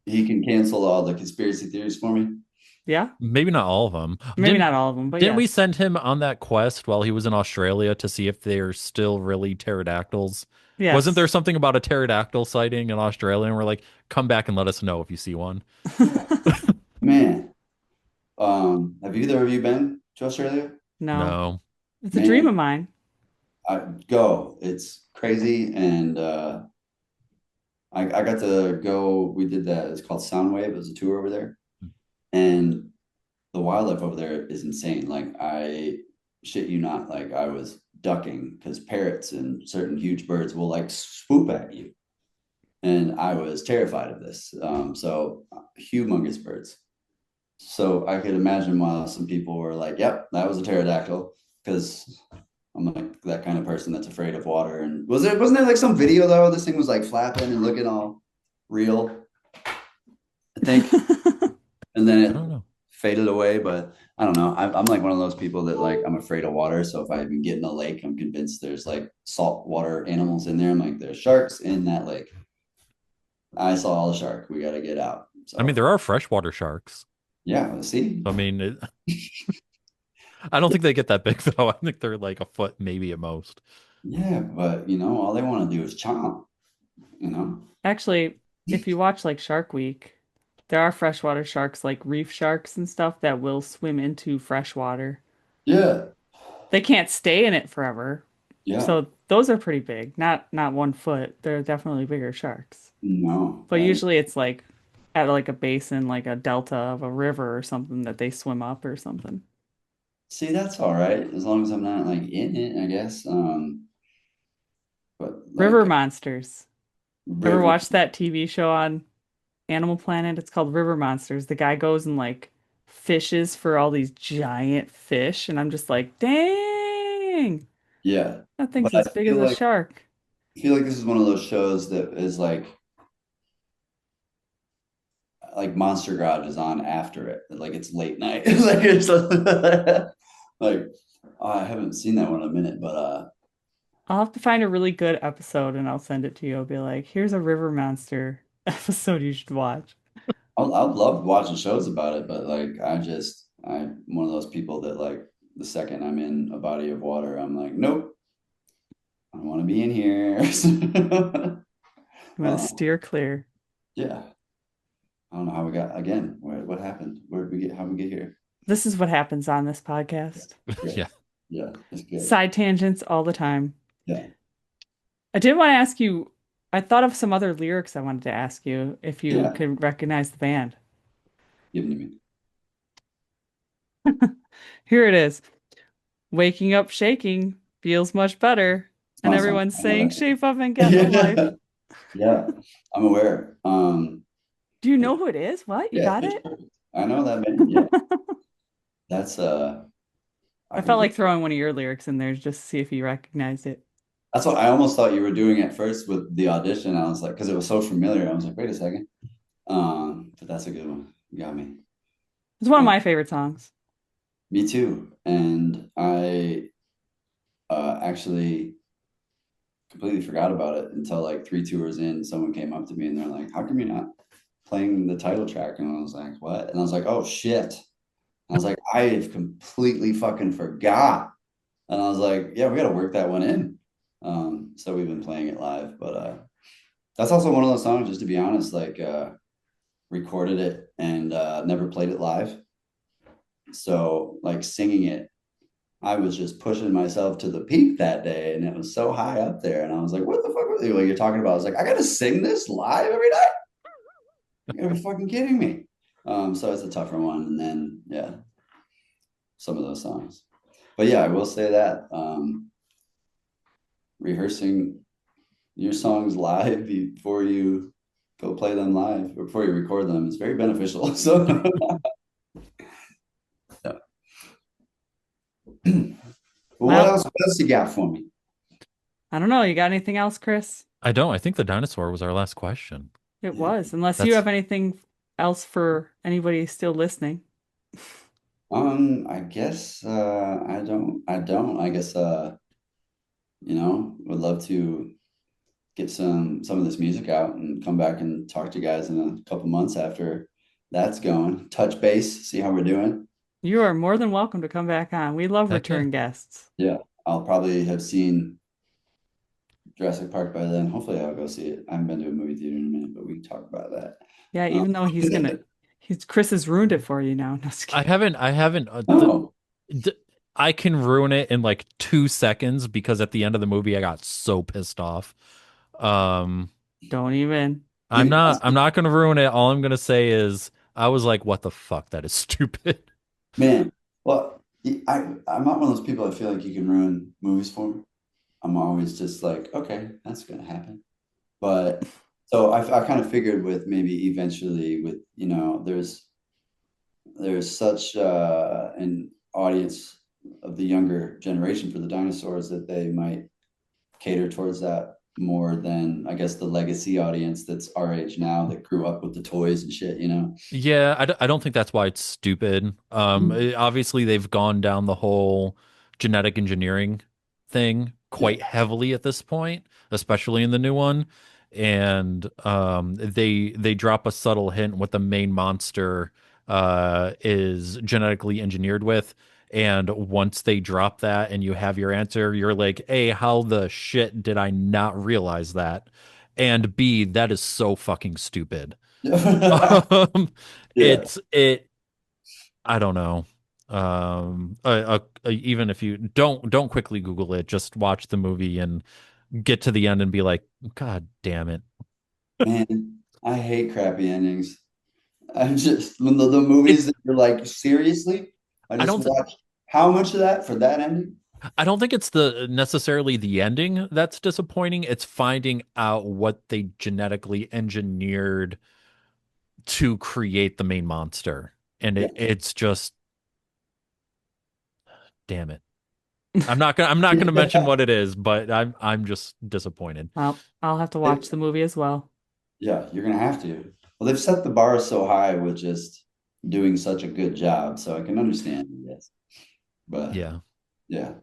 He can cancel all the conspiracy theories for me. Yeah, maybe not all of them. maybe not all of them, but Didn't we yes. send him on that quest while he was in Australia to see if they're still really pterodactyls? Wasn't there Yes. something about a pterodactyl sighting in Australia? And we're like, come back and let us know if you see one. Man, have either of you been to Australia? No, No. it's a dream of Man, mine. I go. It's crazy, and I got to go. We did that. It's called Soundwave. It was a tour over there, and the wildlife over there is insane. Like I shit you not. Like I was ducking because parrots and certain huge birds will like swoop at you, and I was terrified of this. So humongous birds. So I could imagine why some people were like, "Yep, that was a pterodactyl," because I'm like that kind of person that's afraid of water. And wasn't there like some video though? This thing was like flapping and looking all real, I think, and then I it don't know. faded away. But I don't know. I'm like one of those people that like I'm afraid of water. So if I even get in a lake, I'm convinced there's like saltwater animals in there. I'm like, there's sharks in that lake. I saw the shark. We got to get out. I mean, So there are freshwater sharks. yeah, see, I mean, I don't think they get that big though. I think they're like a foot, maybe at most. yeah, but all they want to do is chomp. You know, Actually, if you watch like Shark Week, there are freshwater sharks like reef sharks and stuff that will swim into fresh water. yeah, They can't stay in it forever. yeah. So those are pretty big. Not 1 foot. They're definitely bigger sharks. No, But usually it's like at like a basin, like a delta of a river or something that they swim up or something. see, that's all right as long as I'm not like in it, I guess. But River like monsters. Ever river, watched that TV show on Animal Planet? It's called River Monsters. The guy goes and like fishes for all these giant fish, and I'm just like, dang, yeah. that But thing's as big as a shark. I feel like this is one of those shows that is like Monster Garage is on after it. Like it's late night. Like it's like I haven't seen that one in a minute, but I'll have to find a really good episode and I'll send it to you. I'll be like, here's a river monster episode you should watch. I'd love watching shows about it, but like I'm one of those people that like the second I'm in a body of water, I'm like, nope, I don't want to be in here. I'm gonna uh, steer clear. yeah, I don't know how we got again. What happened? Where did we get? How did we get here? This is what happens on this podcast. Great. Yeah. Yeah, it's good. Side tangents all the time. Yeah, I did want to ask you, I thought of some other lyrics I wanted to ask you if you yeah. could recognize the band. Give them to me. Here it is. Waking up shaking feels much better. It's And my song. everyone's I know saying, that shape up and get a life. song. Yeah, I'm aware. Do you know Pitch- who it is? What? You yeah, got Pitch it? Perfect. I know that band. Yeah, that's I I felt completely. like throwing one of your lyrics in there just to see if you recognized it. That's what I almost thought you were doing at first with the audition. I was like, because it was so familiar. I was like, wait a second. But that's a good one. You got me. It's one of Um, my favorite songs. Me too. And I actually completely forgot about it until like 3 tours in. Someone came up to me and they're like, "How come you're not playing the title track?" And I was like, "What?" And I was like, "Oh shit." I was like, "I have completely fucking forgot." And I was like, "Yeah, we got to work that one in." So we've been playing it live, but that's also one of those songs. Just to be honest, like recorded it and never played it live. So like singing it, I was just pushing myself to the peak that day, and it was so high up there. And I was like, "What the fuck are you, like, you're talking about?" I was like, "I got to sing this live every night? You gotta be fucking kidding me." So it's a tougher one. And then yeah, some of those songs. But yeah, I will say that rehearsing your songs live before you go play them live or before you record them is very beneficial. So yeah. Well, Well, what else you got for me? I don't know. You got anything else, Chris? I don't. I think the dinosaur was our last question. It Yeah. was, unless you That's have anything else for anybody still listening. I guess I don't. I guess would love to get some of this music out and come back and talk to you guys in a couple months after that's going. Touch base, see how we're doing. You are more than welcome to come back on. We love heck yeah. return guests. Yeah, I'll probably have seen Jurassic Park by then. Hopefully, I'll go see it. I haven't been to a movie theater in a minute, but we can talk about that. Yeah, Um, even though he's Chris has ruined it for you now. No, just I kidding. haven't. I haven't. oh D I can ruin it in like 2 seconds because at the end of the movie I got so pissed off. Um, Don't even. I'm not. I'm not gonna ruin it. All I'm gonna say is I was like, "What the fuck? That is stupid." man, well, I'm not one of those people. I feel like you can ruin movies for me. I'm always just like, okay, that's gonna happen. But so I kind of figured with maybe eventually with there's such an audience of the younger generation for the dinosaurs that they might cater towards that more than I guess the legacy audience that's our age now that grew up with the toys and shit. Yeah, I don't think that's why it's stupid. Obviously they've gone down the whole genetic engineering thing Yeah. quite heavily at this point, especially in the new one. And they drop a subtle hint what the main monster is genetically engineered with. And once they drop that and you have your answer, you're like, A, how the shit did I not realize that? And B, that is so fucking stupid. Um, Yeah. it. I don't know. Even if you don't quickly Google it, just watch the movie and get to the end and be like, God damn it! Man, I hate crappy endings. I just when the It. movies that you're like, seriously? I I just don't. watched how much of that for that ending? I don't think it's the necessarily the ending that's disappointing. It's finding out what they genetically engineered to create the main monster, and Yeah. it's just damn it. I'm not gonna mention what it is, but I'm just disappointed. Well, I'll have to watch the movie as well. Yeah, you're gonna have to. Well, they've set the bar so high with just doing such a good job, so I can understand, yes. But Yeah. yeah,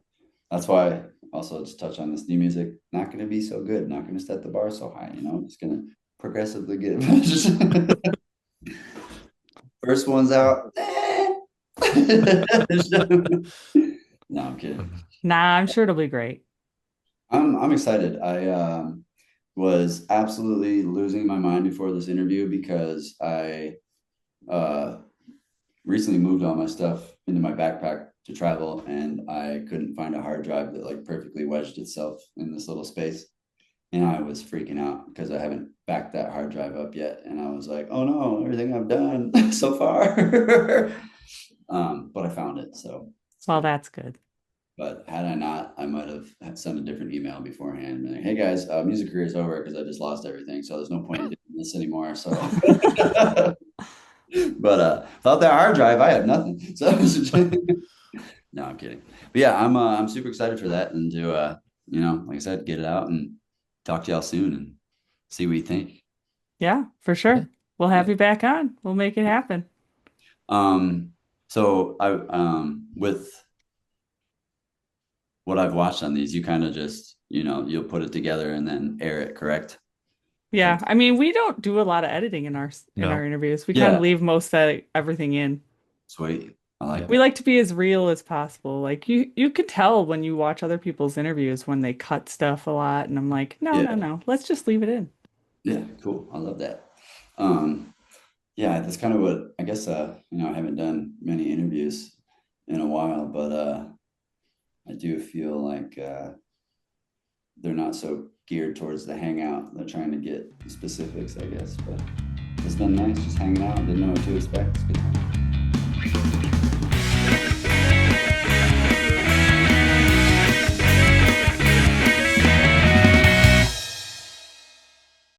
that's why also to touch on this new music, not gonna be so good, not gonna set the bar so high. Just gonna progressively get first one's out. No, I'm kidding. Nah, I'm sure it'll be great. I'm excited. I was absolutely losing my mind before this interview because I uh, recently moved all my stuff into my backpack to travel, and I couldn't find a hard drive that like perfectly wedged itself in this little space. And I was freaking out because I haven't backed that hard drive up yet. And I was like, oh no, everything I've done so far. But I found it, so it's Well, good. that's good. But had I not, I might have had sent a different email beforehand. Like, hey guys, music career is over because I just lost everything. So there's no point in doing this anymore. So, but without that hard drive, I have nothing. So no, I'm kidding. But yeah, I'm super excited for that and to like I said, get it out and talk to y'all soon and see what you think. Yeah, for Yeah. sure. We'll have Yeah. you back on. We'll make it happen. So with what I've watched on these, you kind of just, you'll put it together and then air it, correct? Yeah, Like, I mean, we don't do a lot of editing in our No. interviews. We kind of yeah, leave most of everything in. sweet. I like Yeah. We that. like to be as real as possible. Like you could tell when you watch other people's interviews when they cut stuff a lot, and I'm like, no, no, Yeah. no, let's just leave it in. Yeah, cool. I love that. Um, yeah, that's kind of what I guess I haven't done many interviews in a while, but I do feel like they're not so geared towards the hangout. They're trying to get specifics, I guess. But it's been nice just hanging out. Didn't know what to expect. It's good time.